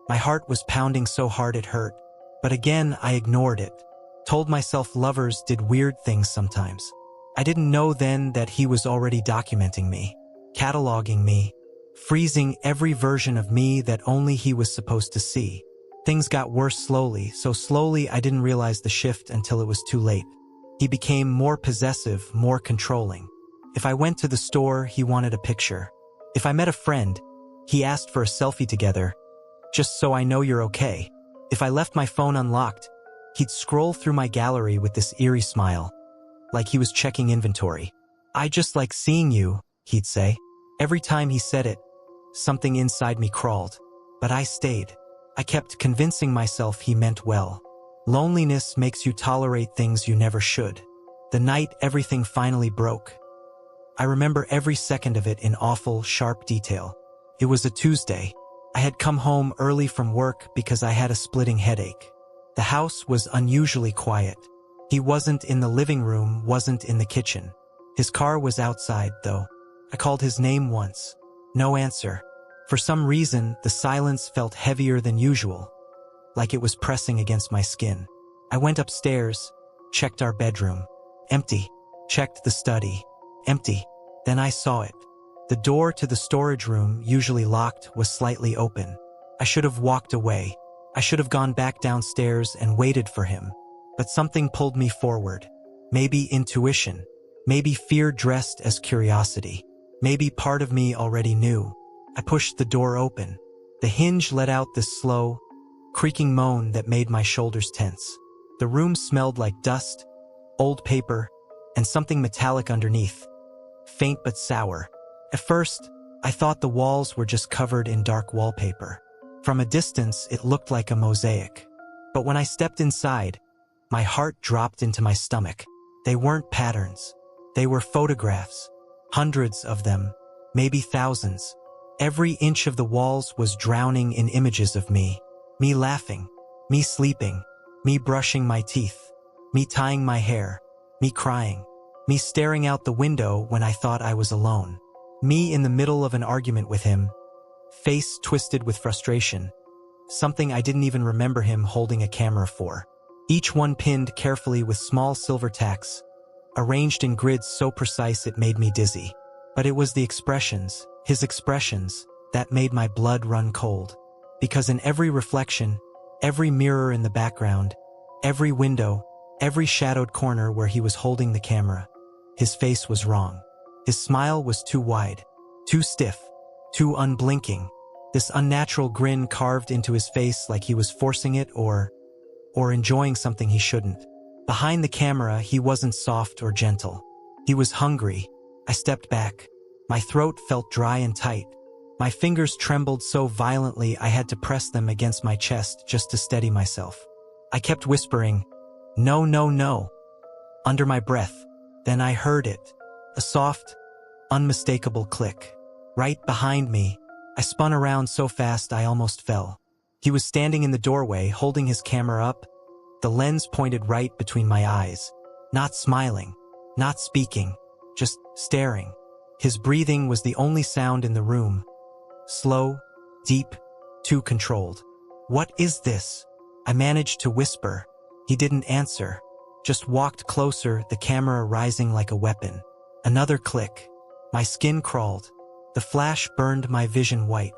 My heart was pounding so hard it hurt, but again I ignored it. Told myself lovers did weird things sometimes. I didn't know then that he was already documenting me, cataloging me, freezing every version of me that only he was supposed to see. Things got worse slowly, so slowly I didn't realize the shift until it was too late. He became more possessive, more controlling. If I went to the store, he wanted a picture. If I met a friend, he asked for a selfie together, just so I know you're okay. If I left my phone unlocked, he'd scroll through my gallery with this eerie smile, like he was checking inventory. "I just like seeing you," he'd say. Every time he said it, something inside me crawled. But I stayed. I kept convincing myself he meant well. Loneliness makes you tolerate things you never should. The night everything finally broke, I remember every second of it in awful, sharp detail. It was a Tuesday. I had come home early from work because I had a splitting headache. The house was unusually quiet. He wasn't in the living room, wasn't in the kitchen. His car was outside, though. I called his name once. No answer. For some reason, the silence felt heavier than usual, like it was pressing against my skin. I went upstairs, checked our bedroom. Empty. Checked the study. Empty. Then I saw it. The door to the storage room, usually locked, was slightly open. I should have walked away. I should have gone back downstairs and waited for him. But something pulled me forward. Maybe intuition. Maybe fear dressed as curiosity. Maybe part of me already knew. I pushed the door open. The hinge let out this slow, creaking moan that made my shoulders tense. The room smelled like dust, old paper, and something metallic underneath. Faint but sour. At first, I thought the walls were just covered in dark wallpaper. From a distance, it looked like a mosaic. But when I stepped inside, my heart dropped into my stomach. They weren't patterns. They were photographs. Hundreds of them, maybe thousands. Every inch of the walls was drowning in images of me. Me laughing, me sleeping, me brushing my teeth, me tying my hair, me crying, me staring out the window when I thought I was alone. Me in the middle of an argument with him, face twisted with frustration, something I didn't even remember him holding a camera for. Each one pinned carefully with small silver tacks, arranged in grids so precise it made me dizzy. But it was the expressions, his expressions, that made my blood run cold. Because in every reflection, every mirror in the background, every window, every shadowed corner where he was holding the camera, his face was wrong. His smile was too wide. Too stiff, too unblinking. This unnatural grin carved into his face like he was forcing it or enjoying something he shouldn't. Behind the camera, he wasn't soft or gentle. He was hungry. I stepped back. My throat felt dry and tight. My fingers trembled so violently I had to press them against my chest just to steady myself. I kept whispering, "No, no, no," under my breath. Then I heard it. A soft, unmistakable click. Right behind me, I spun around so fast I almost fell. He was standing in the doorway, holding his camera up, the lens pointed right between my eyes. Not smiling, not speaking, just staring. His breathing was the only sound in the room. Slow, deep, too controlled. "What is this?" I managed to whisper. He didn't answer, just walked closer, the camera rising like a weapon. Another click. My skin crawled. The flash burned my vision white.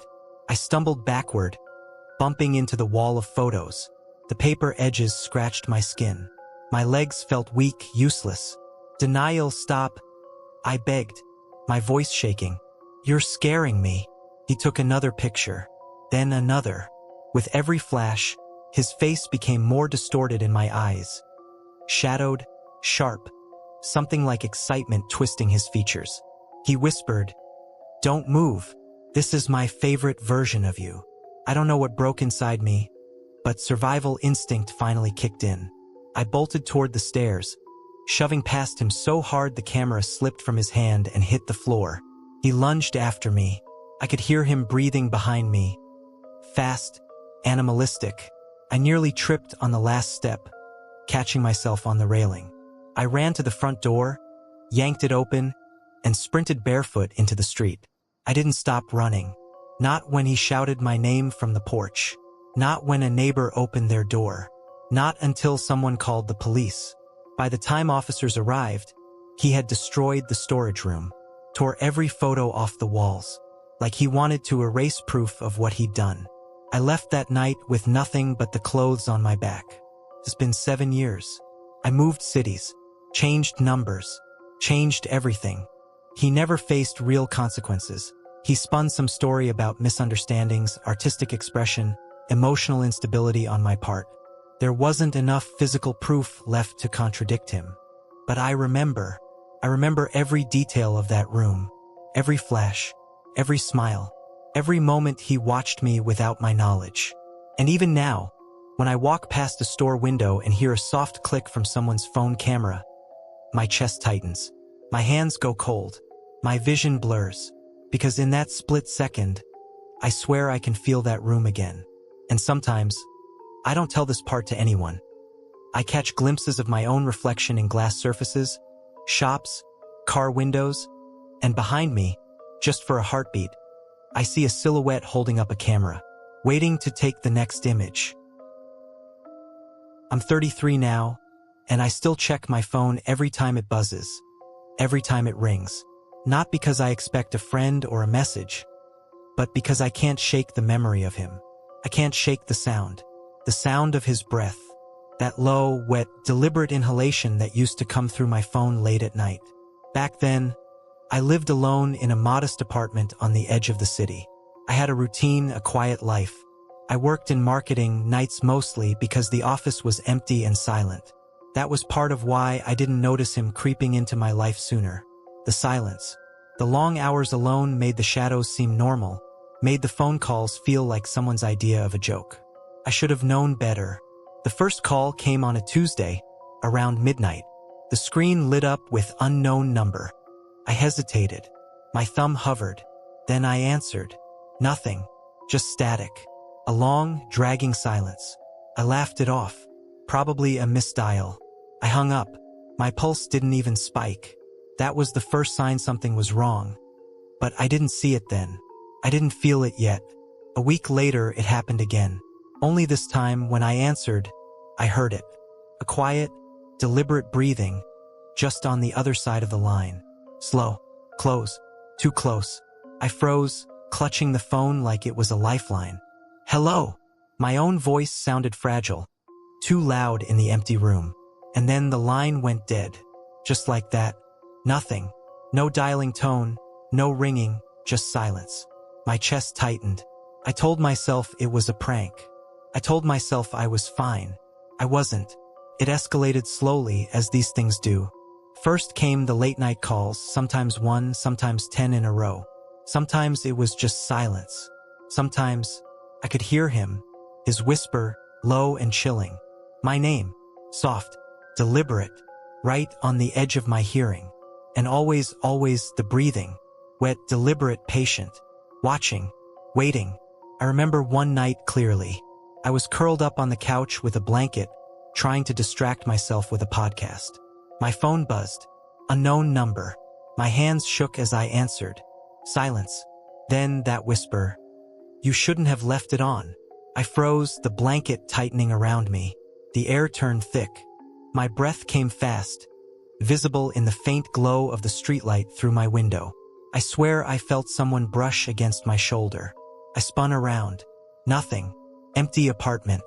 I stumbled backward, bumping into the wall of photos. The paper edges scratched my skin. My legs felt weak, useless. "Denial, stop," I begged, my voice shaking. "You're scaring me." He took another picture, then another. With every flash, his face became more distorted in my eyes. Shadowed, sharp, something like excitement twisting his features. He whispered, "Don't move. This is my favorite version of you." I don't know what broke inside me, but survival instinct finally kicked in. I bolted toward the stairs, shoving past him so hard the camera slipped from his hand and hit the floor. He lunged after me. I could hear him breathing behind me. Fast, animalistic. I nearly tripped on the last step, catching myself on the railing. I ran to the front door, yanked it open, and sprinted barefoot into the street. I didn't stop running. Not when he shouted my name from the porch. Not when a neighbor opened their door. Not until someone called the police. By the time officers arrived, he had destroyed the storage room, tore every photo off the walls, like he wanted to erase proof of what he'd done. I left that night with nothing but the clothes on my back. It's been 7 years. I moved cities, changed numbers, changed everything. He never faced real consequences. He spun some story about misunderstandings, artistic expression, emotional instability on my part. There wasn't enough physical proof left to contradict him. But I remember every detail of that room, every flash, every smile, every moment he watched me without my knowledge. And even now, when I walk past a store window and hear a soft click from someone's phone camera, my chest tightens, my hands go cold, my vision blurs, because in that split second, I swear I can feel that room again. And sometimes, I don't tell this part to anyone. I catch glimpses of my own reflection in glass surfaces, shops, car windows, and behind me, just for a heartbeat, I see a silhouette holding up a camera, waiting to take the next image. I'm 33 now, and I still check my phone every time it buzzes, every time it rings. Not because I expect a friend or a message, but because I can't shake the memory of him. I can't shake the sound of his breath, that low, wet, deliberate inhalation that used to come through my phone late at night. Back then, I lived alone in a modest apartment on the edge of the city. I had a routine, a quiet life. I worked in marketing, nights mostly, because the office was empty and silent. That was part of why I didn't notice him creeping into my life sooner. The silence. The long hours alone made the shadows seem normal, made the phone calls feel like someone's idea of a joke. I should have known better. The first call came on a Tuesday, around midnight. The screen lit up with unknown number. I hesitated. My thumb hovered. Then I answered. Nothing. Just static. A long, dragging silence. I laughed it off. Probably a misdial. I hung up. My pulse didn't even spike. That was the first sign something was wrong. But I didn't see it then. I didn't feel it yet. A week later, it happened again. Only this time, when I answered, I heard it. A quiet, deliberate breathing, just on the other side of the line. Slow. Close. Too close. I froze, clutching the phone like it was a lifeline. Hello. My own voice sounded fragile, too loud in the empty room. And then the line went dead. Just like that. Nothing. No dialing tone, no ringing, just silence. My chest tightened. I told myself it was a prank. I told myself I was fine. I wasn't. It escalated slowly, as these things do. First came the late-night calls, sometimes 1, sometimes 10 in a row. Sometimes it was just silence. Sometimes I could hear him, his whisper, low and chilling. My name, soft, deliberate, right on the edge of my hearing. And always the breathing, wet, deliberate, patient, watching, waiting. I remember one night clearly. I was curled up on the couch with a blanket, trying to distract myself with a podcast. My phone buzzed. Unknown number. My hands shook as I answered. Silence. Then that whisper. You shouldn't have left it on. I froze, the blanket tightening around me. The air turned thick. My breath came fast, visible in the faint glow of the streetlight through my window. I swear I felt someone brush against my shoulder. I spun around. Nothing. Empty apartment.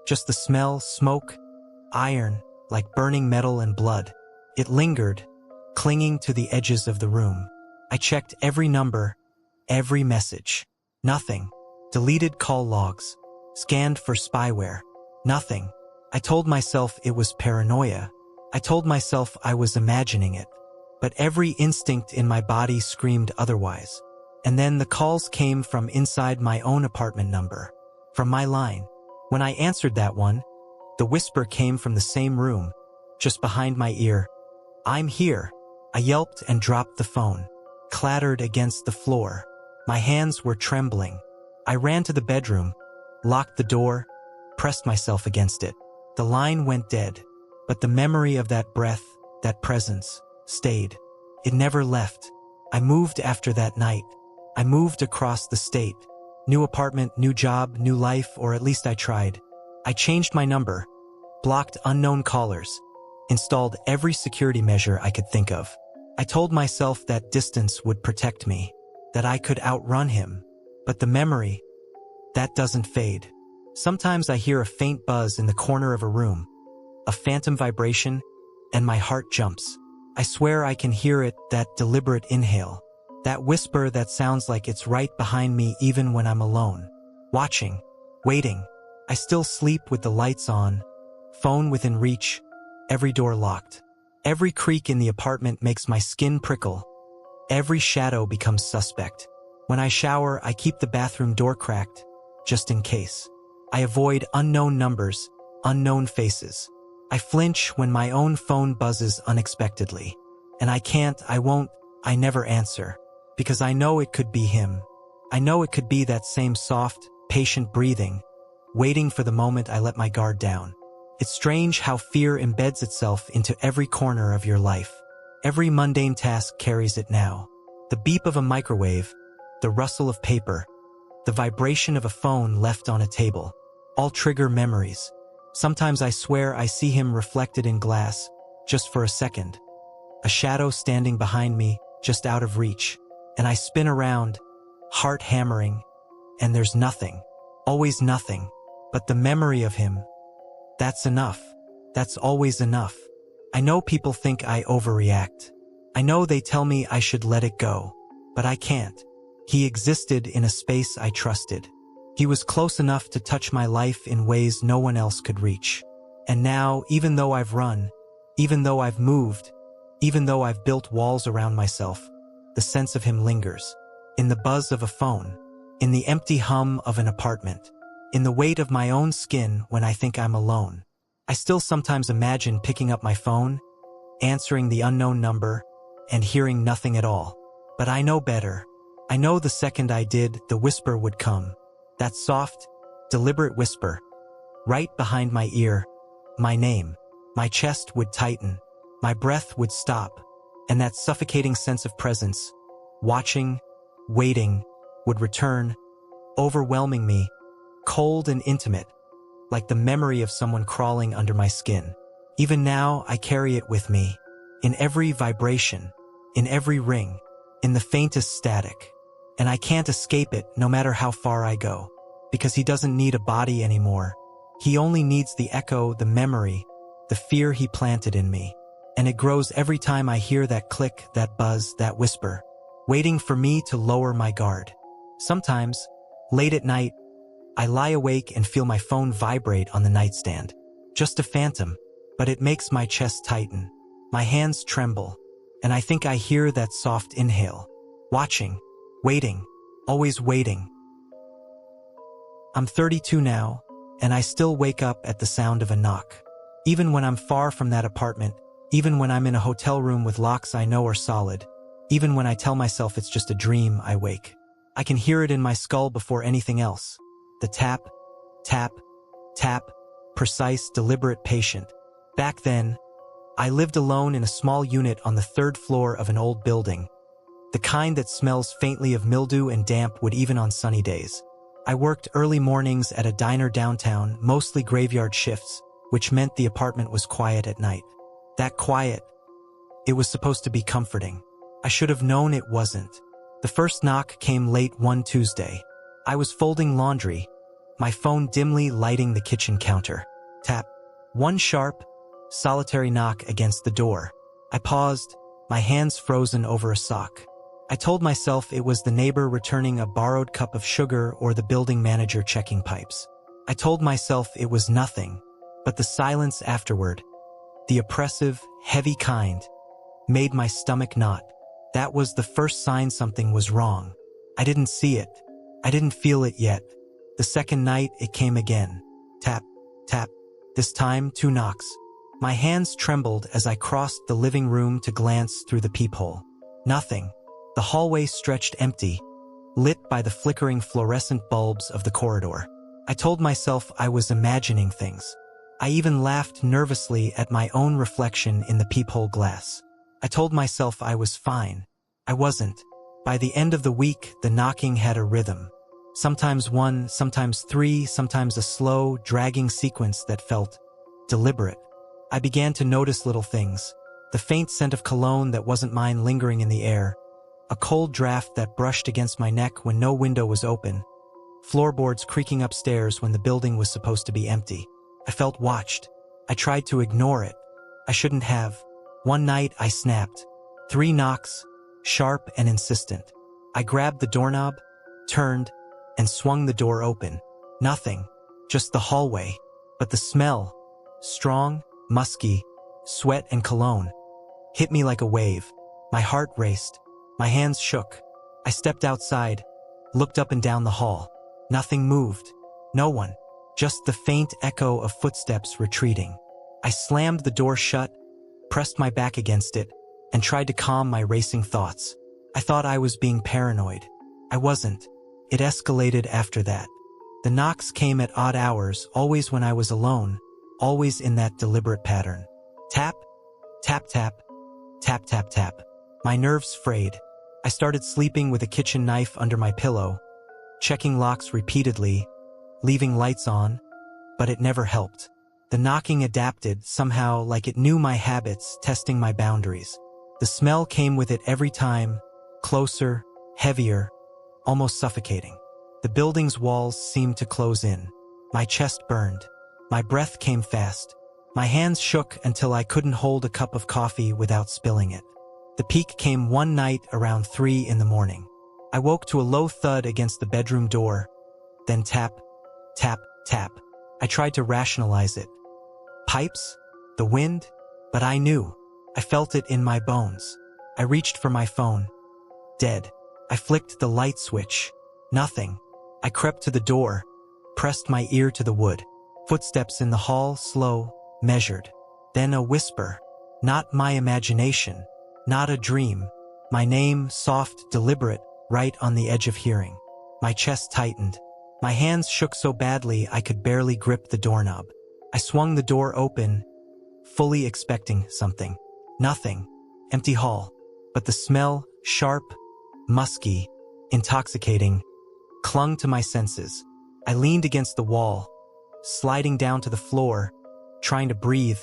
Just the smell, smoke, iron, like burning metal and blood. It lingered, clinging to the edges of the room. I checked every number, every message. Nothing. Deleted call logs. Scanned for spyware. Nothing. I told myself it was paranoia. I told myself I was imagining it. But every instinct in my body screamed otherwise. And then the calls came from inside my own apartment number. From my line. When I answered that one, the whisper came from the same room, just behind my ear. I'm here. I yelped and dropped the phone. Clattered against the floor. My hands were trembling. I ran to the bedroom, locked the door, pressed myself against it. The line went dead, but the memory of that breath, that presence, stayed. It never left. I moved after that night. I moved across the state. New apartment, new job, new life, or at least I tried. I changed my number, blocked unknown callers, installed every security measure I could think of. I told myself that distance would protect me, that I could outrun him. But the memory, that doesn't fade. Sometimes I hear a faint buzz in the corner of a room, a phantom vibration, and my heart jumps. I swear I can hear it, that deliberate inhale, that whisper that sounds like it's right behind me even when I'm alone. Watching, waiting. I still sleep with the lights on, phone within reach, every door locked. Every creak in the apartment makes my skin prickle. Every shadow becomes suspect. When I shower, I keep the bathroom door cracked, just in case. I avoid unknown numbers, unknown faces. I flinch when my own phone buzzes unexpectedly. And I won't, I never answer. Because I know it could be him. I know it could be that same soft, patient breathing, waiting for the moment I let my guard down. It's strange how fear embeds itself into every corner of your life. Every mundane task carries it now. The beep of a microwave, the rustle of paper, the vibration of a phone left on a table, all trigger memories. Sometimes I swear I see him reflected in glass, just for a second. A shadow standing behind me, just out of reach. And I spin around, heart hammering, and there's nothing, always nothing, but the memory of him. That's enough. That's always enough. I know people think I overreact. I know they tell me I should let it go, but I can't. He existed in a space I trusted. He was close enough to touch my life in ways no one else could reach. And now, even though I've run, even though I've moved, even though I've built walls around myself, the sense of him lingers. In the buzz of a phone, in the empty hum of an apartment, in the weight of my own skin when I think I'm alone. I still sometimes imagine picking up my phone, answering the unknown number, and hearing nothing at all. But I know better. I know the second I did, the whisper would come. That soft, deliberate whisper, right behind my ear, my name. My chest would tighten, my breath would stop, and that suffocating sense of presence, watching, waiting, would return, overwhelming me, cold and intimate, like the memory of someone crawling under my skin. Even now, I carry it with me, in every vibration, in every ring, in the faintest static. And I can't escape it no matter how far I go, because he doesn't need a body anymore. He only needs the echo, the memory, the fear he planted in me. And it grows every time I hear that click, that buzz, that whisper. waiting for me to lower my guard. Sometimes, late at night, I lie awake and feel my phone vibrate on the nightstand. Just a phantom, but it makes my chest tighten. My hands tremble, and I think I hear that soft inhale. Watching, waiting, always waiting. I'm 32 now, and I still wake up at the sound of a knock. Even when I'm far from that apartment, even when I'm in a hotel room with locks I know are solid, even when I tell myself it's just a dream, I wake. I can hear it in my skull before anything else. The tap, tap, tap, precise, deliberate, patient. Back then, I lived alone in a small unit on the 3rd floor of an old building, the kind that smells faintly of mildew and damp wood even on sunny days. I worked early mornings at a diner downtown, mostly graveyard shifts, which meant the apartment was quiet at night. That quiet, it was supposed to be comforting. I should have known it wasn't. The first knock came late one Tuesday. I was folding laundry, my phone dimly lighting the kitchen counter. Tap. One sharp, solitary knock against the door. I paused, my hands frozen over a sock. I told myself it was the neighbor returning a borrowed cup of sugar or the building manager checking pipes. I told myself it was nothing, but the silence afterward, the oppressive, heavy kind, made my stomach knot. That was the first sign something was wrong. I didn't see it. I didn't feel it yet. The second night, it came again. Tap, tap. This time, 2 knocks. My hands trembled as I crossed the living room to glance through the peephole. Nothing. The hallway stretched empty, lit by the flickering fluorescent bulbs of the corridor. I told myself I was imagining things. I even laughed nervously at my own reflection in the peephole glass. I told myself I was fine. I wasn't. By the end of the week, the knocking had a rhythm. Sometimes 1, sometimes 3, sometimes a slow, dragging sequence that felt deliberate. I began to notice little things. The faint scent of cologne that wasn't mine lingering in the air. A cold draft that brushed against my neck when no window was open. Floorboards creaking upstairs when the building was supposed to be empty. I felt watched. I tried to ignore it. I shouldn't have. One night, I snapped. 3 knocks, sharp and insistent. I grabbed the doorknob, turned, and swung the door open. Nothing. Just the hallway. But the smell, strong, musky, sweat and cologne, hit me like a wave. My heart raced. My hands shook. I stepped outside, looked up and down the hall. Nothing moved. No one. Just the faint echo of footsteps retreating. I slammed the door shut, pressed my back against it, and tried to calm my racing thoughts. I thought I was being paranoid. I wasn't. It escalated after that. The knocks came at odd hours, always when I was alone, always in that deliberate pattern. Tap, tap, tap, tap, tap, tap. My nerves frayed. I started sleeping with a kitchen knife under my pillow, checking locks repeatedly, leaving lights on, but it never helped. The knocking adapted, somehow like it knew my habits, testing my boundaries. The smell came with it every time, closer, heavier, almost suffocating. The building's walls seemed to close in. My chest burned. My breath came fast. My hands shook until I couldn't hold a cup of coffee without spilling it. The peak came one night around 3 in the morning. I woke to a low thud against the bedroom door, then tap, tap, tap. I tried to rationalize it. Pipes? The wind? But I knew. I felt it in my bones. I reached for my phone. Dead. I flicked the light switch. Nothing. I crept to the door, pressed my ear to the wood. Footsteps in the hall, slow, measured. Then a whisper. Not my imagination. Not a dream. My name, soft, deliberate, right on the edge of hearing. My chest tightened. My hands shook so badly I could barely grip the doorknob. I swung the door open, fully expecting something. Nothing. Empty hall. But the smell, sharp, musky, intoxicating, clung to my senses. I leaned against the wall, sliding down to the floor, trying to breathe,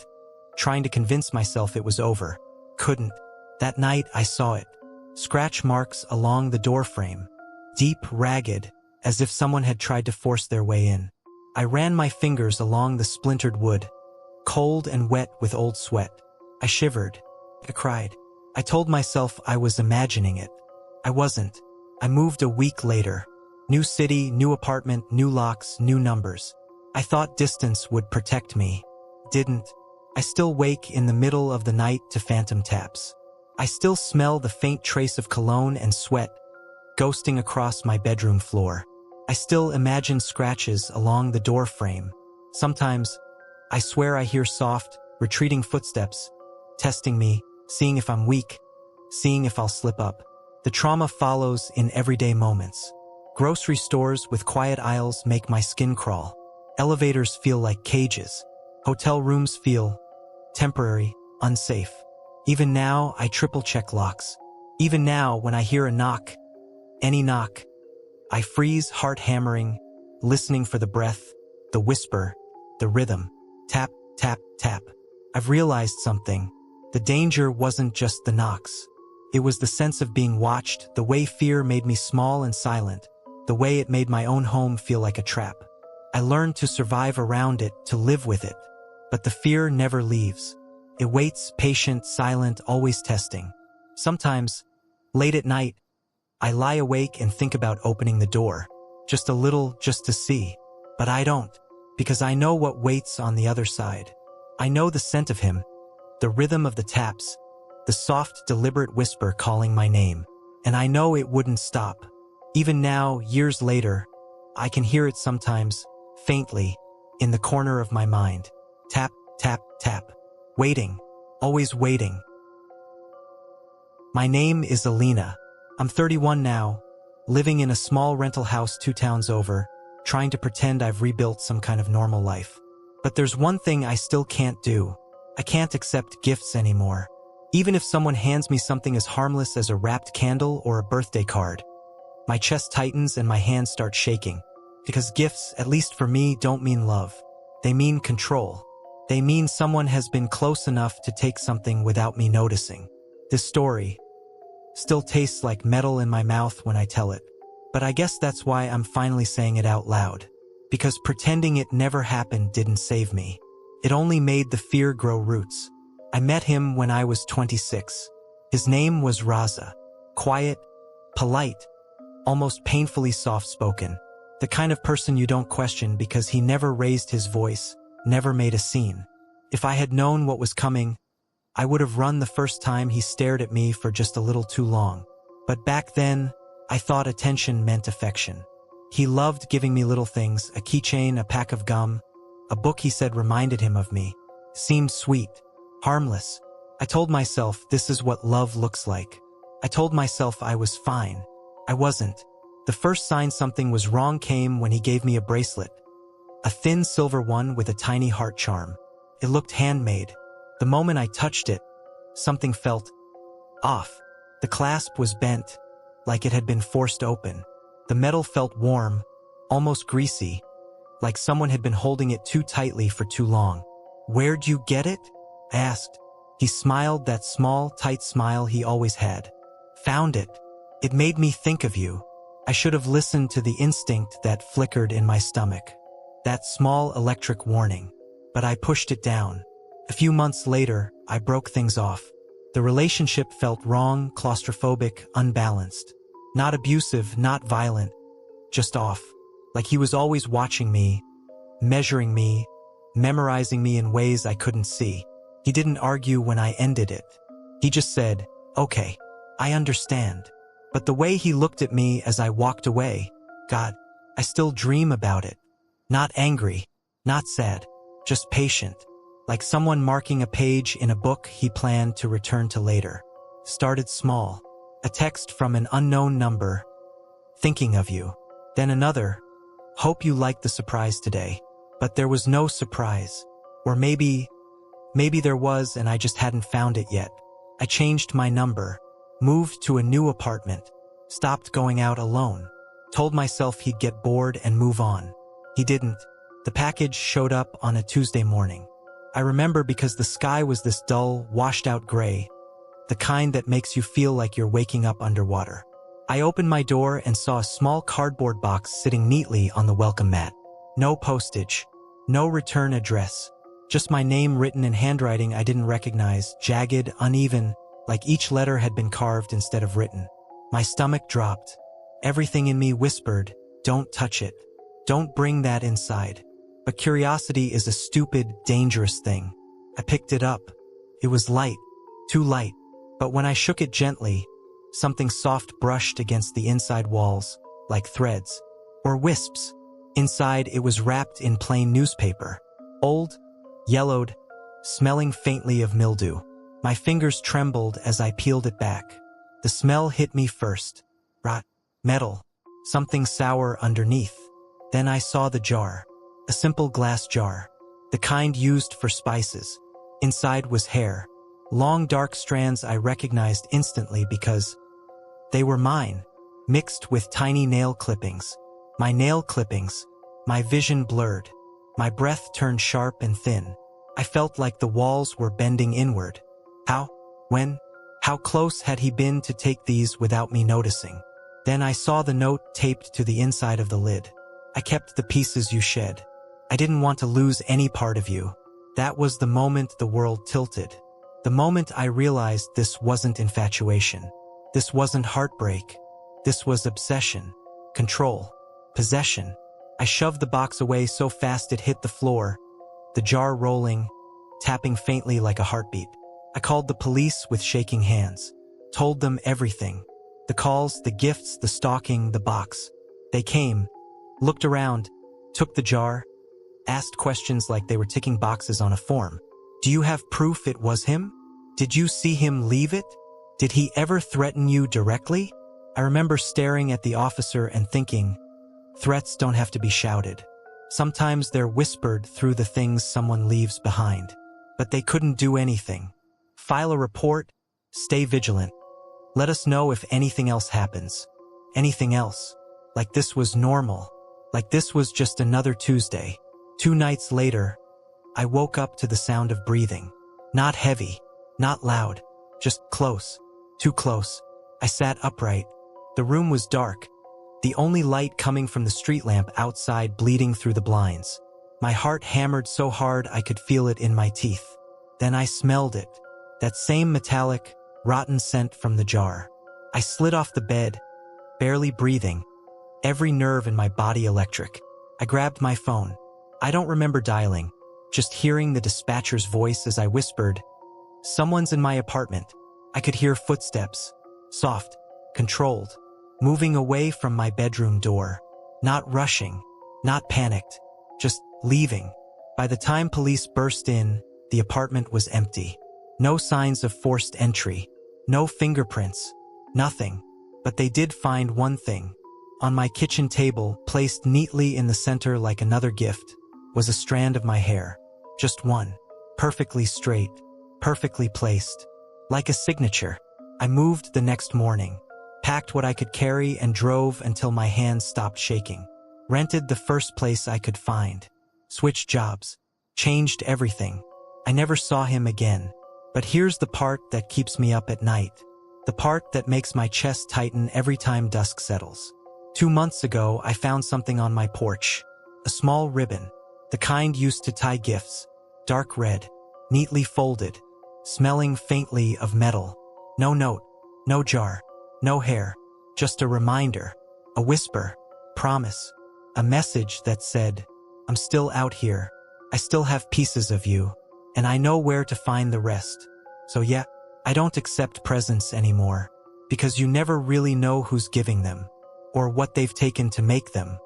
trying to convince myself it was over. Couldn't. That night I saw it. Scratch marks along the doorframe. Deep, ragged, as if someone had tried to force their way in. I ran my fingers along the splintered wood, cold and wet with old sweat. I shivered. I cried. I told myself I was imagining it. I wasn't. I moved a week later. New city, new apartment, new locks, new numbers. I thought distance would protect me. Didn't. I still wake in the middle of the night to phantom taps. I still smell the faint trace of cologne and sweat ghosting across my bedroom floor. I still imagine scratches along the door frame. Sometimes, I swear I hear soft, retreating footsteps, testing me, seeing if I'm weak, seeing if I'll slip up. The trauma follows in everyday moments. Grocery stores with quiet aisles make my skin crawl. Elevators feel like cages. Hotel rooms feel temporary, unsafe. Even now, I triple-check locks. Even now, when I hear a knock, any knock, I freeze, heart hammering, listening for the breath, the whisper, the rhythm. Tap, tap, tap. I've realized something. The danger wasn't just the knocks. It was the sense of being watched, the way fear made me small and silent, the way it made my own home feel like a trap. I learned to survive around it, to live with it. But the fear never leaves. It waits, patient, silent, always testing. Sometimes, late at night, I lie awake and think about opening the door. Just a little, just to see. But I don't, because I know what waits on the other side. I know the scent of him, the rhythm of the taps, the soft, deliberate whisper calling my name. And I know it wouldn't stop. Even now, years later, I can hear it sometimes, faintly, in the corner of my mind. Tap, tap, tap. Waiting. Always waiting. My name is Alina. I'm 31 now, living in a small rental house 2 towns over, trying to pretend I've rebuilt some kind of normal life. But there's one thing I still can't do. I can't accept gifts anymore. Even if someone hands me something as harmless as a wrapped candle or a birthday card. My chest tightens and my hands start shaking. Because gifts, at least for me, don't mean love. They mean control. They mean someone has been close enough to take something without me noticing. This story still tastes like metal in my mouth when I tell it. But I guess that's why I'm finally saying it out loud. Because pretending it never happened didn't save me. It only made the fear grow roots. I met him when I was 26. His name was Raza. Quiet, polite, almost painfully soft-spoken. The kind of person you don't question because he never raised his voice, never made a scene. If I had known what was coming, I would have run the first time he stared at me for just a little too long. But back then, I thought attention meant affection. He loved giving me little things, a keychain, a pack of gum, a book he said reminded him of me. Seemed sweet, harmless. I told myself this is what love looks like. I told myself I was fine. I wasn't. The first sign something was wrong came when he gave me a bracelet. A thin silver one with a tiny heart charm. It looked handmade. The moment I touched it, something felt off. The clasp was bent, like it had been forced open. The metal felt warm, almost greasy, like someone had been holding it too tightly for too long. "Where'd you get it?" I asked. He smiled, that small, tight smile he always had. "Found it. It made me think of you." I should have listened to the instinct that flickered in my stomach. That small electric warning. But I pushed it down. A few months later, I broke things off. The relationship felt wrong, claustrophobic, unbalanced. Not abusive, not violent, just off. Like he was always watching me, measuring me, memorizing me in ways I couldn't see. He didn't argue when I ended it. He just said, "Okay, I understand." But the way he looked at me as I walked away, God, I still dream about it. Not angry, not sad, just patient. Like someone marking a page in a book he planned to return to later. Started small. A text from an unknown number. "Thinking of you." Then another. "Hope you liked the surprise today." But there was no surprise. Or maybe there was and I just hadn't found it yet. I changed my number. Moved to a new apartment. Stopped going out alone. Told myself he'd get bored and move on. He didn't. The package showed up on a Tuesday morning. I remember because the sky was this dull, washed-out gray, the kind that makes you feel like you're waking up underwater. I opened my door and saw a small cardboard box sitting neatly on the welcome mat. No postage, no return address, just my name written in handwriting I didn't recognize, jagged, uneven, like each letter had been carved instead of written. My stomach dropped. Everything in me whispered, "Don't touch it. Don't bring that inside." But curiosity is a stupid, dangerous thing. I picked it up. It was light, too light. But when I shook it gently, something soft brushed against the inside walls, like threads, or wisps. Inside, it was wrapped in plain newspaper. Old, yellowed, smelling faintly of mildew. My fingers trembled as I peeled it back. The smell hit me first. Rot, metal, something sour underneath. Then I saw the jar. A simple glass jar. The kind used for spices. Inside was hair. Long dark strands I recognized instantly because they were mine, mixed with tiny nail clippings. My nail clippings. My vision blurred. My breath turned sharp and thin. I felt like the walls were bending inward. How? When? How close had he been to take these without me noticing? Then I saw the note taped to the inside of the lid. I kept the pieces you shed. I didn't want to lose any part of you. That was the moment the world tilted. The moment I realized this wasn't infatuation. This wasn't heartbreak. This was obsession, control, possession. I shoved the box away so fast it hit the floor, the jar rolling, tapping faintly like a heartbeat. I called the police with shaking hands, told them everything. The calls, the gifts, the stalking, the box. They came, looked around, took the jar, asked questions like they were ticking boxes on a form. Do you have proof it was him? Did you see him leave it? Did he ever threaten you directly? I remember staring at the officer and thinking, threats don't have to be shouted. Sometimes they're whispered through the things someone leaves behind. But they couldn't do anything. File a report, stay vigilant. Let us know if anything else happens. Anything else. Like this was normal. Like this was just another Tuesday. 2 nights later, I woke up to the sound of breathing. Not heavy, not loud, just close, too close. I sat upright. The room was dark, the only light coming from the street lamp outside bleeding through the blinds. My heart hammered so hard I could feel it in my teeth. Then I smelled it, that same metallic, rotten scent from the jar. I slid off the bed, barely breathing, every nerve in my body electric. I grabbed my phone. I don't remember dialing, just hearing the dispatcher's voice as I whispered, "Someone's in my apartment." I could hear footsteps, soft, controlled, moving away from my bedroom door. Not rushing, not panicked, just leaving. By the time police burst in, the apartment was empty. No signs of forced entry, no fingerprints, nothing. But they did find one thing. On my kitchen table, placed neatly in the center like another gift, was a strand of my hair. Just one. Perfectly straight, perfectly placed. Like a signature. I moved the next morning, packed what I could carry and drove until my hands stopped shaking. Rented the first place I could find. Switched jobs. Changed everything. I never saw him again. But here's the part that keeps me up at night. The part that makes my chest tighten every time dusk settles. 2 months ago, I found something on my porch. A small ribbon. The kind used to tie gifts. Dark red. Neatly folded. Smelling faintly of metal. No note. No jar. No hair. Just a reminder. A whisper. Promise. A message that said, "I'm still out here. I still have pieces of you. And I know where to find the rest." So yeah, I don't accept presents anymore. Because you never really know who's giving them. Or what they've taken to make them.